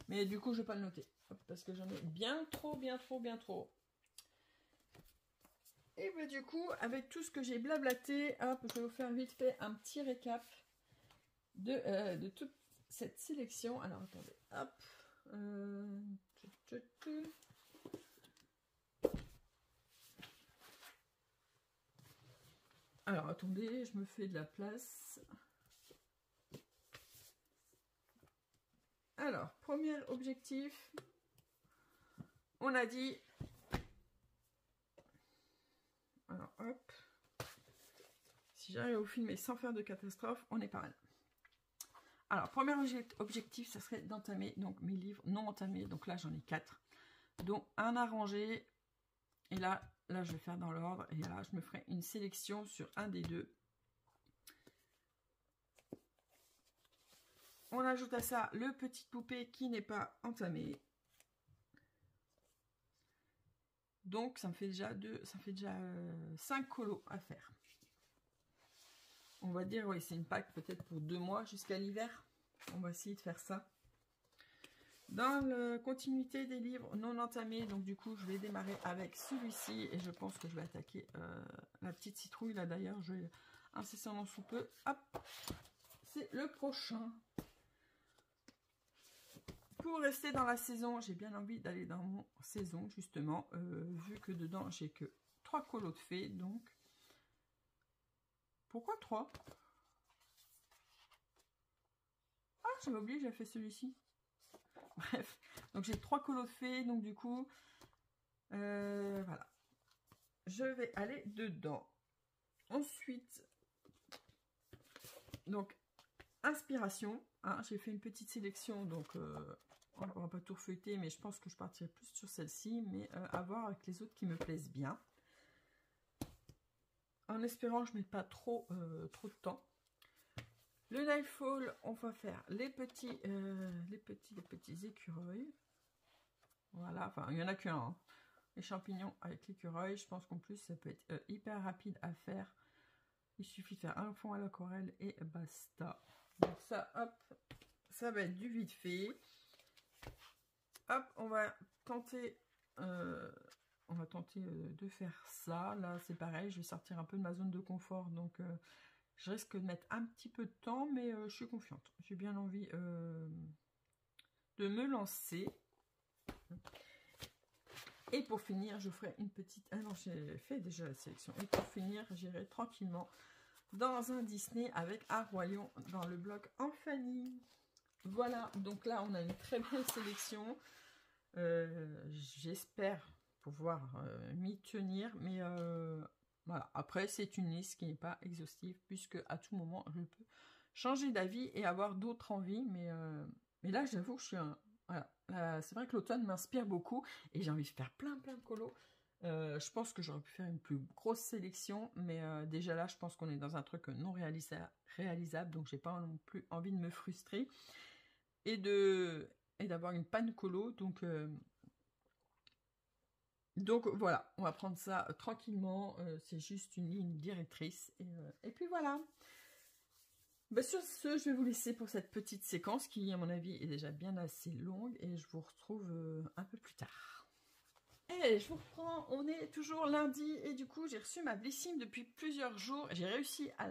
Mais du coup, je vais pas le noter. Hop, parce que j'en ai bien trop. Et bah, du coup, avec tout ce que j'ai blablaté, hop, je vais vous faire vite fait un petit récap de toute cette sélection. Alors, attendez, hop. Alors, attendez, je me fais de la place. Alors, premier objectif, on a dit... Alors, hop. Si j'arrive à vous filmer sans faire de catastrophe, on est pas mal. Alors, premier objectif, ça serait d'entamer donc mes livres non entamés. Donc là, j'en ai 4. Dont un à ranger. Et là, je vais faire dans l'ordre. Et là, je me ferai une sélection sur un des deux. On ajoute à ça le petit poupée qui n'est pas entamé. Donc, ça me fait déjà 5 colos à faire. On va dire, oui, c'est une pack peut-être pour 2 mois jusqu'à l'hiver. On va essayer de faire ça. Dans la continuité des livres non entamés, donc du coup, je vais démarrer avec celui-ci. Et je pense que je vais attaquer la petite citrouille. Là, d'ailleurs, je vais incessamment sous peu. Hop, c'est le prochain. Pour rester dans la saison, j'ai bien envie d'aller dans mon saison, justement. Vu que dedans, j'ai que 3 colos de fées, donc... Pourquoi 3? Ah, j'avais oublié, j'ai fait celui-ci. Bref, donc j'ai 3 colos de fées, donc du coup, voilà. Je vais aller dedans. Ensuite, donc, inspiration. Hein, j'ai fait une petite sélection, donc on ne pourra pas tout feuilleter, mais je pense que je partirai plus sur celle-ci, mais à voir avec les autres qui me plaisent bien. En espérant que je ne mette pas trop de temps. Le Nightfall, on va faire les petits écureuils. Voilà, enfin, il n'y en a qu'un. Hein. Les champignons avec l'écureuil, je pense qu'en plus, ça peut être hyper rapide à faire. Il suffit de faire un fond à l'aquarelle et basta. Donc ça, hop, ça va être du vite fait. Hop, on va tenter... de faire ça. Là, c'est pareil, je vais sortir un peu de ma zone de confort. Donc, je risque de mettre un petit peu de temps, mais je suis confiante. J'ai bien envie de me lancer. Et pour finir, je ferai une petite... Ah non, j'ai fait déjà la sélection. Et pour finir, j'irai tranquillement dans un Disney avec un Roi Lion dans le bloc en famille. Voilà, donc là, on a une très belle sélection. J'espère pouvoir m'y tenir, mais voilà. Après, c'est une liste qui n'est pas exhaustive, puisque à tout moment, je peux changer d'avis et avoir d'autres envies, mais là, j'avoue que je suis voilà. C'est vrai que l'automne m'inspire beaucoup, et j'ai envie de faire plein de colos. Je pense que j'aurais pu faire une plus grosse sélection, mais déjà là, je pense qu'on est dans un truc non réalisable, donc j'ai pas non plus envie de me frustrer, et d'avoir une panne colo, donc voilà, on va prendre ça tranquillement, c'est juste une ligne directrice, et puis voilà. Bah, sur ce, je vais vous laisser pour cette petite séquence qui, à mon avis, est déjà bien assez longue, et je vous retrouve un peu plus tard. Et je vous reprends, on est toujours lundi, et du coup, j'ai reçu ma Blissim depuis plusieurs jours. J'ai réussi à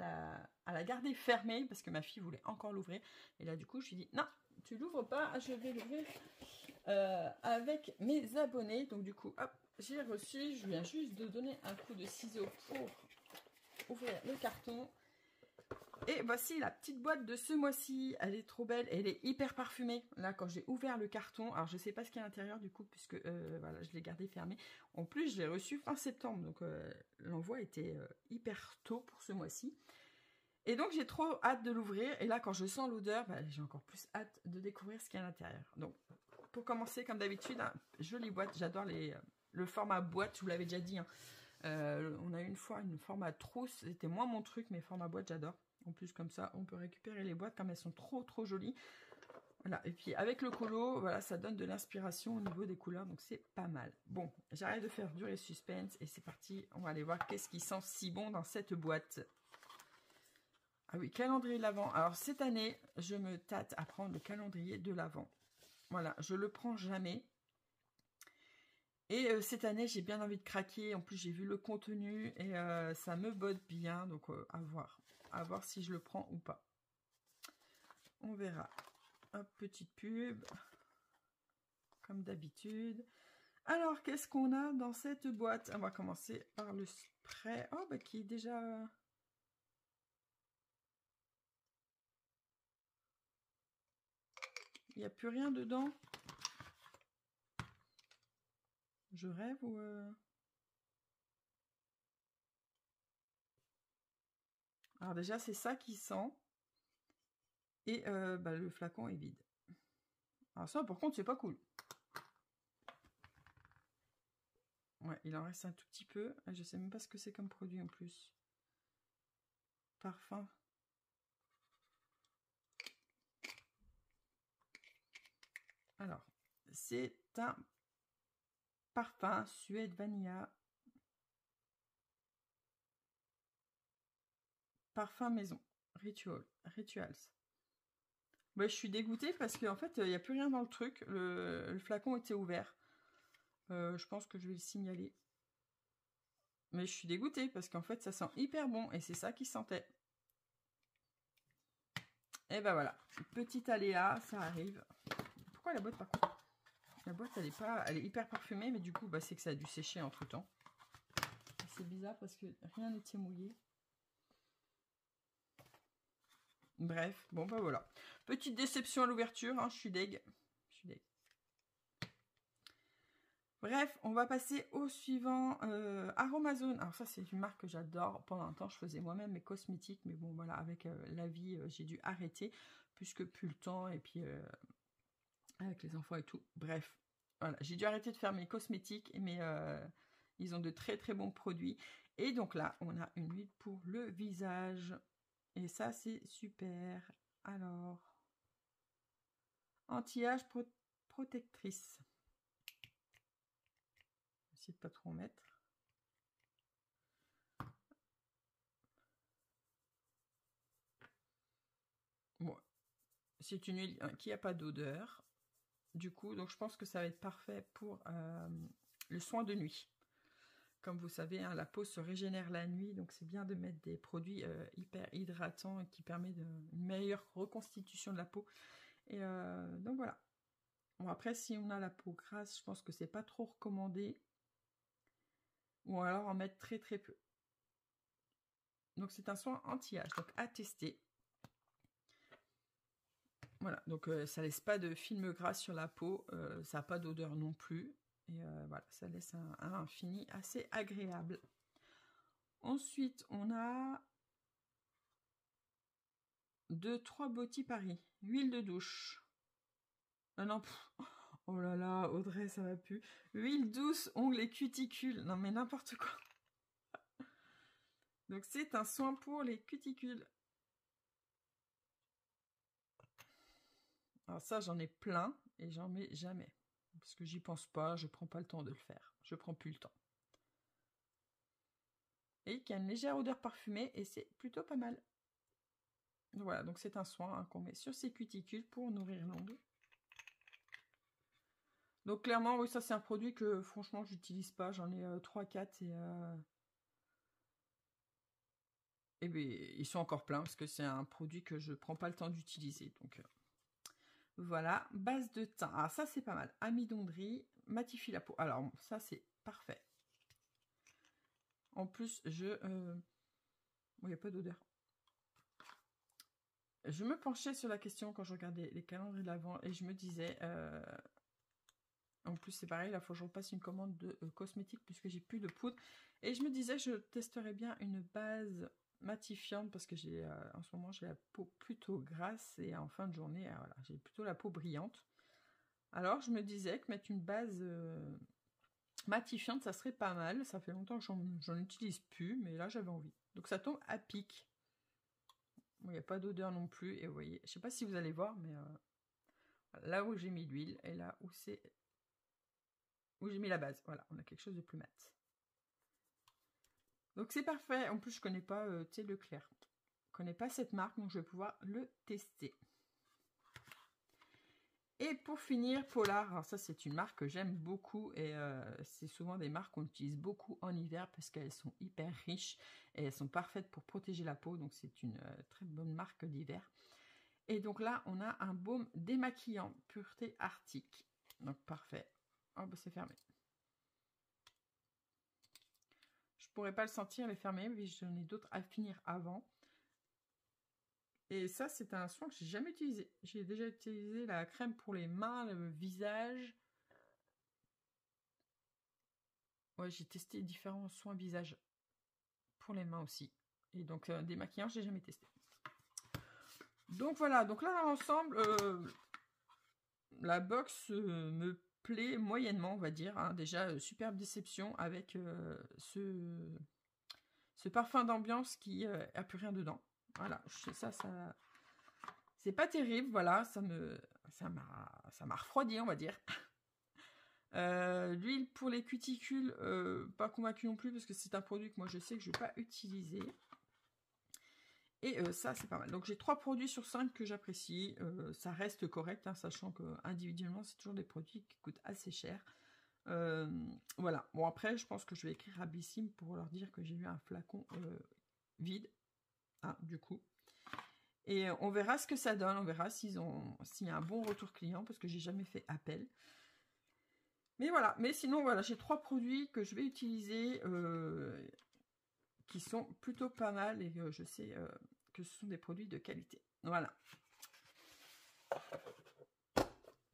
la garder fermée, parce que ma fille voulait encore l'ouvrir, et là, du coup, je lui ai dit, non, tu l'ouvres pas, je vais l'ouvrir avec mes abonnés. Donc du coup, hop, j'ai reçu, je viens juste de donner un coup de ciseau pour ouvrir le carton. Et voici la petite boîte de ce mois-ci. Elle est trop belle, elle est hyper parfumée. Là, quand j'ai ouvert le carton, alors je sais pas ce qu'il y a à l'intérieur du coup, puisque voilà, je l'ai gardé fermé. En plus, je l'ai reçu fin septembre, donc l'envoi était hyper tôt pour ce mois-ci. Et donc, j'ai trop hâte de l'ouvrir. Et là, quand je sens l'odeur, bah, j'ai encore plus hâte de découvrir ce qu'il y a à l'intérieur. Donc, pour commencer, comme d'habitude, hein, jolie boîte. J'adore le format boîte, je vous l'avais déjà dit. Hein. On a eu une fois une format trousse. C'était moins mon truc, mais format boîte, j'adore. En plus, comme ça, on peut récupérer les boîtes comme elles sont trop jolies. Voilà. Et puis, avec le colo, voilà, ça donne de l'inspiration au niveau des couleurs. Donc, c'est pas mal. Bon, j'arrête de faire durer suspense. Et c'est parti. On va aller voir qu'est-ce qui sent si bon dans cette boîte. Ah oui, calendrier de l'Avent. Alors, cette année, je me tâte à prendre le calendrier de l'Avent. Voilà, je le prends jamais. Et cette année, j'ai bien envie de craquer. En plus, j'ai vu le contenu et ça me botte bien. Donc, à voir. À voir si je le prends ou pas. On verra. Hop, petite pub. Comme d'habitude. Alors, qu'est-ce qu'on a dans cette boîte? On va commencer par le spray. Oh, bah, qui est déjà... Il n'y a plus rien dedans. Je rêve ou... Alors déjà, c'est ça qui sent. Et bah, le flacon est vide. Alors ça, par contre, c'est pas cool. Ouais, il en reste un tout petit peu. Je sais même pas ce que c'est comme produit en plus. Parfum. Alors, c'est un parfum Suède Vanilla. parfum maison. Rituals. Ouais, je suis dégoûtée parce qu'en fait, il n'y a plus rien dans le truc. Le flacon était ouvert. Je pense que je vais le signaler. Mais je suis dégoûtée parce qu'en fait, ça sent hyper bon. Et c'est ça qui sentait. Et ben voilà. Petit aléa, ça arrive. Pourquoi la boîte, par contre? La boîte, elle est hyper parfumée. Mais du coup, bah, c'est que ça a dû sécher entre-temps. C'est bizarre parce que rien n'était mouillé. Bref, bon bah voilà. Petite déception à l'ouverture, hein, je suis deg. Bref, on va passer au suivant, Aromazone. Alors ça, c'est une marque que j'adore. Pendant un temps, je faisais moi-même mes cosmétiques. Mais bon, voilà, avec la vie, j'ai dû arrêter. Puisque plus le temps et puis avec les enfants et tout. Bref, voilà, j'ai dû arrêter de faire mes cosmétiques. Mais ils ont de très très bons produits. Et donc là, on a une huile pour le visage. Et ça, c'est super. Alors, anti-âge protectrice. Essayer de pas trop en mettre. Bon, c'est une huile qui n'a pas d'odeur. Du coup, donc je pense que ça va être parfait pour le soin de nuit. Comme vous savez, hein, la peau se régénère la nuit, donc c'est bien de mettre des produits hyper hydratants et qui permettent une meilleure reconstitution de la peau. Et donc voilà. Bon, après, si on a la peau grasse, je pense que c'est pas trop recommandé. Ou alors en mettre très très peu. Donc c'est un soin anti-âge, donc à tester. Voilà, donc ça laisse pas de film gras sur la peau, ça n'a pas d'odeur non plus. Et voilà, ça laisse un fini assez agréable. Ensuite, on a 2-3 Beauty Paris. Huile de douche. Ah non, oh là là, Audrey, ça va plus. Huile douce, ongles et cuticules. Non mais n'importe quoi. Donc c'est un soin pour les cuticules. Alors ça, j'en ai plein et j'en mets jamais. Parce que j'y pense pas, je prends pas le temps de le faire. Je prends plus le temps. Et qui a une légère odeur parfumée et c'est plutôt pas mal. Voilà, donc c'est un soin qu'on met sur ses cuticules pour nourrir l'ongle. Donc clairement, oui, ça c'est un produit que franchement j'utilise pas. J'en ai 3-4 et bien, ils sont encore pleins parce que c'est un produit que je prends pas le temps d'utiliser. Donc voilà, base de teint. Ah ça c'est pas mal. Amidon de riz, matifie la peau. Alors ça c'est parfait. En plus, bon, il n'y a pas d'odeur. Je me penchais sur la question quand je regardais les calendriers de l'Avent et je me disais, en plus c'est pareil, là il faut que je repasse une commande de cosmétiques puisque j'ai plus de poudre. Et je me disais, je testerais bien une base matifiante parce que j'ai en ce moment j'ai la peau plutôt grasse et en fin de journée, voilà, j'ai plutôt la peau brillante. Alors je me disais que mettre une base matifiante, ça serait pas mal. Ça fait longtemps que j'en utilise plus, mais là j'avais envie. Donc ça tombe à pic. Il n'y a pas d'odeur non plus. Et vous voyez, je sais pas si vous allez voir, mais là où j'ai mis l'huile et là où j'ai mis la base. Voilà, on a quelque chose de plus mat. Donc c'est parfait. En plus, je connais pas Leclerc. Je connais pas cette marque, donc je vais pouvoir le tester. Et pour finir, Polar. Alors ça, c'est une marque que j'aime beaucoup et c'est souvent des marques qu'on utilise beaucoup en hiver parce qu'elles sont hyper riches et elles sont parfaites pour protéger la peau. Donc c'est une très bonne marque d'hiver. Et donc là, on a un baume démaquillant pureté arctique. Donc parfait. Oh, bah c'est fermé. Je pourrais pas le sentir, elle est fermée, mais j'en ai d'autres à finir avant. Et ça, c'est un soin que j'ai jamais utilisé. J'ai déjà utilisé la crème pour les mains, le visage. Ouais, j'ai testé différents soins visage pour les mains aussi. Et donc, démaquillant, j'ai jamais testé. Donc voilà, donc là, ensemble, la box me plaît moyennement, on va dire. Hein. Déjà, superbe déception avec ce parfum d'ambiance qui a plus rien dedans. Voilà, ça c'est pas terrible, voilà, ça m'a refroidi, on va dire. L'huile pour les cuticules, pas convaincue non plus parce que c'est un produit que moi je sais que je vais pas utiliser. Et ça, c'est pas mal. Donc, j'ai 3 produits sur 5 que j'apprécie. Ça reste correct, hein, sachant que individuellement, c'est toujours des produits qui coûtent assez cher. Voilà. Bon, après, je pense que je vais écrire à Bissim pour leur dire que j'ai eu un flacon vide. Ah, du coup. Et on verra ce que ça donne. On verra s'il y a un bon retour client, parce que j'ai jamais fait appel. Mais voilà. Mais sinon, voilà, j'ai 3 produits que je vais utiliser qui sont plutôt pas mal. Et je sais que ce sont des produits de qualité. Voilà.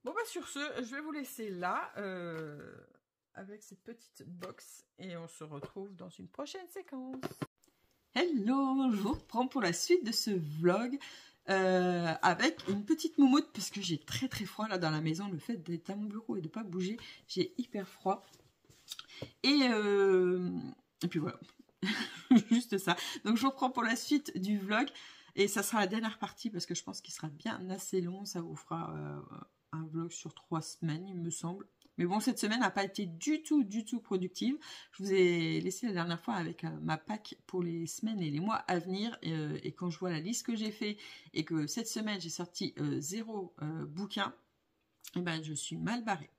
Bon, bah sur ce, je vais vous laisser là avec cette petite box. Et on se retrouve dans une prochaine séquence. Hello, je vous reprends pour la suite de ce vlog avec une petite moumoute parce que j'ai très très froid là dans la maison. Le fait d'être à mon bureau et de ne pas bouger, j'ai hyper froid. Et puis voilà, juste ça. Donc je vous reprends pour la suite du vlog et ça sera la dernière partie parce que je pense qu'il sera bien assez long. Ça vous fera un vlog sur 3 semaines, il me semble. Mais bon, cette semaine n'a pas été du tout productive. Je vous ai laissé la dernière fois avec ma pack pour les semaines et les mois à venir. Et quand je vois la liste que j'ai fait et que cette semaine, j'ai sorti 0 bouquin, et ben, je suis mal barrée.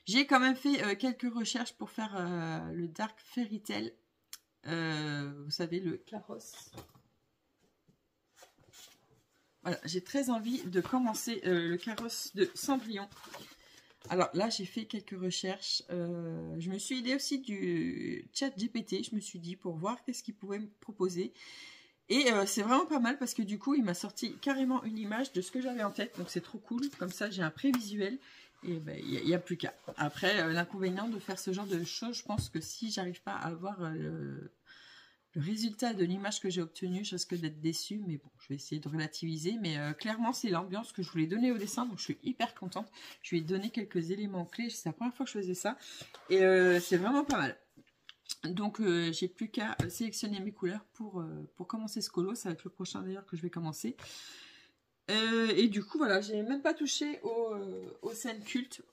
J'ai quand même fait quelques recherches pour faire le Dark Fairy Tale. Vous savez, le carrosse. Voilà, j'ai très envie de commencer le carrosse de Cendrillon. Alors là, j'ai fait quelques recherches. Je me suis aidée aussi du chat GPT, je me suis dit, pour voir qu'est-ce qu'il pouvait me proposer. Et c'est vraiment pas mal parce que du coup, il m'a sorti carrément une image de ce que j'avais en tête. Donc c'est trop cool. Comme ça, j'ai un prévisuel. Et ben, il n'y a plus qu'à. Après, l'inconvénient de faire ce genre de choses, je pense que si j'arrive pas à avoir le résultat de l'image que j'ai obtenue, je risque d'être déçue, mais bon, je vais essayer de relativiser. Mais clairement, c'est l'ambiance que je voulais donner au dessin, donc je suis hyper contente. Je lui ai donné quelques éléments clés, c'est la première fois que je faisais ça, et c'est vraiment pas mal. Donc, j'ai plus qu'à sélectionner mes couleurs pour commencer ce colo. Ça va être le prochain d'ailleurs que je vais commencer. Et du coup, voilà, j'ai même pas touché aux scènes cultes.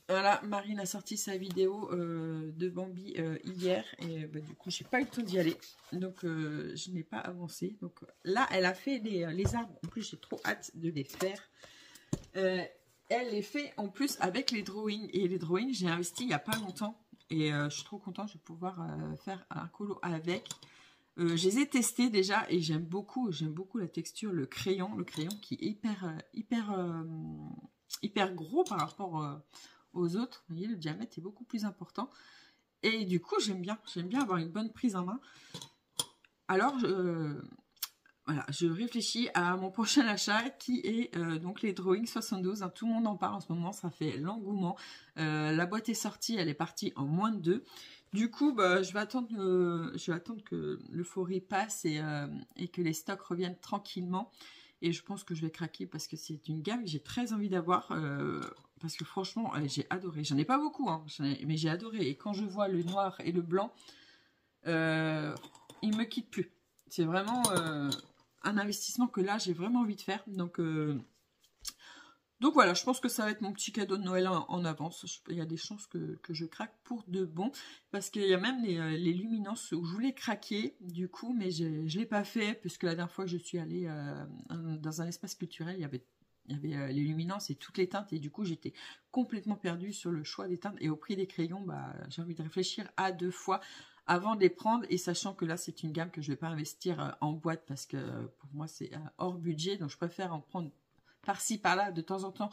Voilà, Marine a sorti sa vidéo de Bambi hier et bah, du coup j'ai pas eu le temps d'y aller, donc je n'ai pas avancé. Donc là elle a fait les arbres, en plus j'ai trop hâte de les faire. Elle les fait en plus avec les drawings, et les drawings j'ai investi il y a pas longtemps et je suis trop contente, je vais pouvoir faire un colo avec. Je les ai testés déjà et j'aime beaucoup la texture, le crayon qui est hyper gros par rapport aux autres. Vous voyez, le diamètre est beaucoup plus important. Et du coup, j'aime bien avoir une bonne prise en main. Alors, voilà, je réfléchis à mon prochain achat qui est donc les Drawing 72. Hein, tout le monde en parle en ce moment, ça fait l'engouement. La boîte est sortie, elle est partie en moins de 2. Du coup, bah, je vais attendre que l'euphorie passe et que les stocks reviennent tranquillement. Et je pense que je vais craquer parce que c'est une gamme que j'ai très envie d'avoir. Parce que franchement, j'ai adoré. J'en ai pas beaucoup, hein, mais j'ai adoré. Et quand je vois le noir et le blanc, il me quitte plus. C'est vraiment un investissement que là, j'ai vraiment envie de faire. Donc voilà, je pense que ça va être mon petit cadeau de Noël en avance. Il y a des chances que je craque pour de bon. Parce qu'il y a même les luminances où je voulais craquer, du coup, mais je ne l'ai pas fait. Puisque la dernière fois que je suis allée dans un espace culturel, il y avait les luminances et toutes les teintes. Et du coup, j'étais complètement perdue sur le choix des teintes. Et au prix des crayons, bah, j'ai envie de réfléchir à 2 fois avant de les prendre. Et sachant que là, c'est une gamme que je ne vais pas investir en boîte. Parce que pour moi, c'est hors budget. Donc, je préfère en prendre par-ci, par-là, de temps en temps,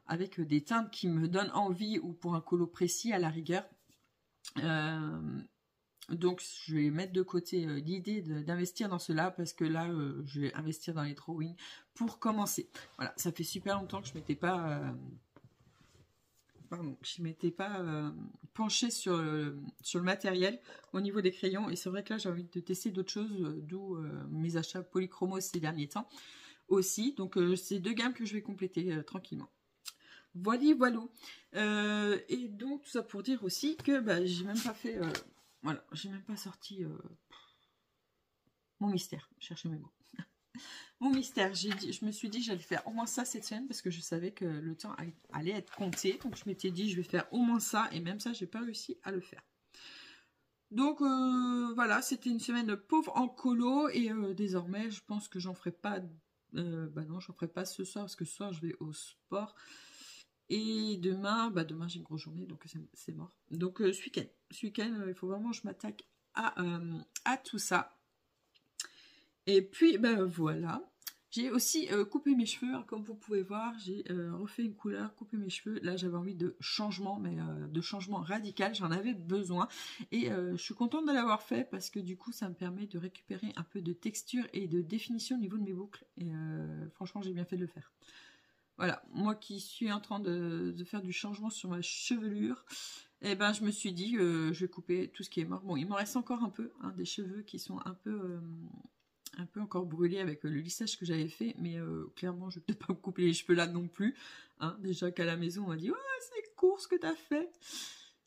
avec des teintes qui me donnent envie ou pour un colo précis à la rigueur. Donc, je vais mettre de côté l'idée d'investir dans cela parce que là, je vais investir dans les drawings pour commencer. Voilà, ça fait super longtemps que je m'étais pas... penchée sur le matériel au niveau des crayons. Et c'est vrai que là, j'ai envie de tester d'autres choses, d'où mes achats polychromos ces derniers temps aussi. Donc, c'est 2 gammes que je vais compléter tranquillement. Voilà. Et donc, tout ça pour dire aussi que bah, j'ai même pas fait... voilà, j'ai même pas sorti mon mystère. Cherchez mes mots. Mon mystère, je me suis dit que j'allais faire au moins ça cette semaine parce que je savais que le temps allait être compté. Donc je m'étais dit je vais faire au moins ça et même ça, j'ai pas réussi à le faire. Donc voilà, c'était une semaine pauvre en colo et désormais je pense que j'en ferai pas. Bah non, j'en ferai pas ce soir parce que ce soir je vais au sport. Et demain, demain j'ai une grosse journée donc c'est mort. Donc ce week-end, il faut vraiment que je m'attaque à tout ça. Et puis voilà. J'ai aussi coupé mes cheveux, hein, comme vous pouvez voir, j'ai refait une couleur, coupé mes cheveux. Là j'avais envie de changement, mais de changement radical, j'en avais besoin. Et je suis contente de l'avoir fait parce que du coup ça me permet de récupérer un peu de texture et de définition au niveau de mes boucles. Et franchement j'ai bien fait de le faire. Voilà, moi qui suis en train de faire du changement sur ma chevelure, et je me suis dit je vais couper tout ce qui est mort. Bon, il m'en reste encore un peu, hein, des cheveux qui sont un peu encore brûlé avec le lissage que j'avais fait, mais clairement je vais peut-être pas me couper les cheveux là non plus, hein. Déjà qu'à la maison on m'a dit ouais c'est court ce que t'as fait.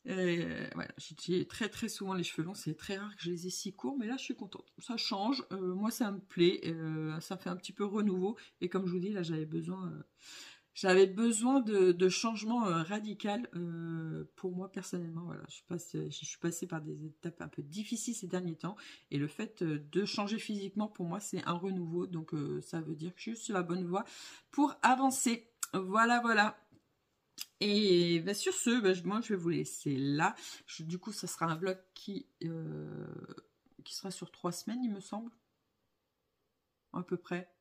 Voilà, j'ai très très souvent les cheveux longs, c'est très rare que je les ai si courts, mais là je suis contente, ça change, moi ça me plaît, ça fait un petit peu renouveau, et comme je vous dis là j'avais besoin de changement radical pour moi personnellement. Voilà, je suis passée par des étapes un peu difficiles ces derniers temps, et le fait de changer physiquement pour moi c'est un renouveau, donc ça veut dire que je suis sur la bonne voie pour avancer. Voilà, voilà. Et sur ce, moi je vais vous laisser là. Du coup, ça sera un vlog qui sera sur 3 semaines, il me semble, à peu près.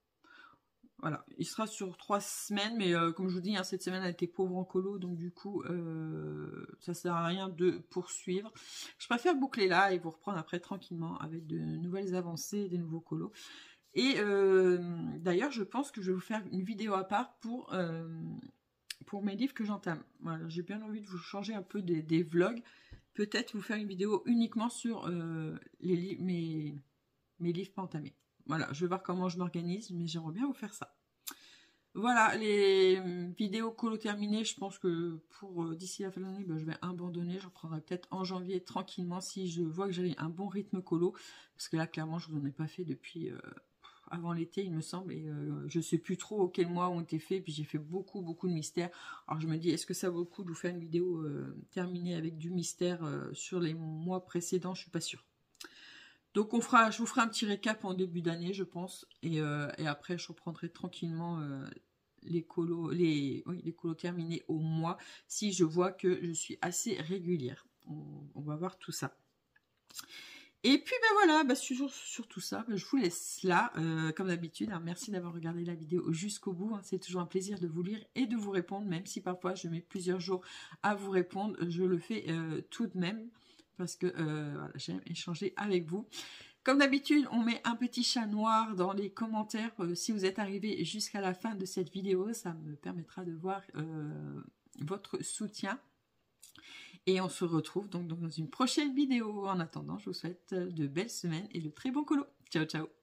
Voilà, il sera sur 3 semaines, mais comme je vous dis, hein, cette semaine a été pauvre en colo, donc du coup, ça sert à rien de poursuivre. Je préfère boucler là et vous reprendre après tranquillement avec de nouvelles avancées, des nouveaux colos. Et d'ailleurs, je pense que je vais vous faire une vidéo à part pour mes livres que j'entame. Voilà, j'ai bien envie de vous changer un peu des vlogs. Peut-être vous faire une vidéo uniquement sur mes livres pas entamés. Voilà, je vais voir comment je m'organise, mais j'aimerais bien vous faire ça. Voilà, les vidéos colo terminées, je pense que pour d'ici la fin de l'année, je vais abandonner. J'en prendrai peut-être en janvier tranquillement si je vois que j'ai un bon rythme colo. Parce que là, clairement, je vous en ai pas fait depuis avant l'été, il me semble. Et je sais plus trop auquel mois ont été faits. Puis j'ai fait beaucoup de mystères. Alors je me dis, est-ce que ça vaut le coup de vous faire une vidéo terminée avec du mystère sur les mois précédents? Je suis pas sûre. Donc je vous ferai un petit récap en début d'année, je pense, et après je reprendrai tranquillement les colos terminés au mois, si je vois que je suis assez régulière. On va voir tout ça. Et puis voilà, sur tout ça, je vous laisse là, comme d'habitude. Hein, merci d'avoir regardé la vidéo jusqu'au bout. Hein, c'est toujours un plaisir de vous lire et de vous répondre, même si parfois je mets plusieurs jours à vous répondre. Je le fais tout de même, parce que voilà, j'aime échanger avec vous. Comme d'habitude, on met un petit chat noir dans les commentaires si vous êtes arrivé jusqu'à la fin de cette vidéo. Ça me permettra de voir votre soutien. Et on se retrouve donc dans une prochaine vidéo. En attendant, je vous souhaite de belles semaines et de très bons colos. Ciao, ciao!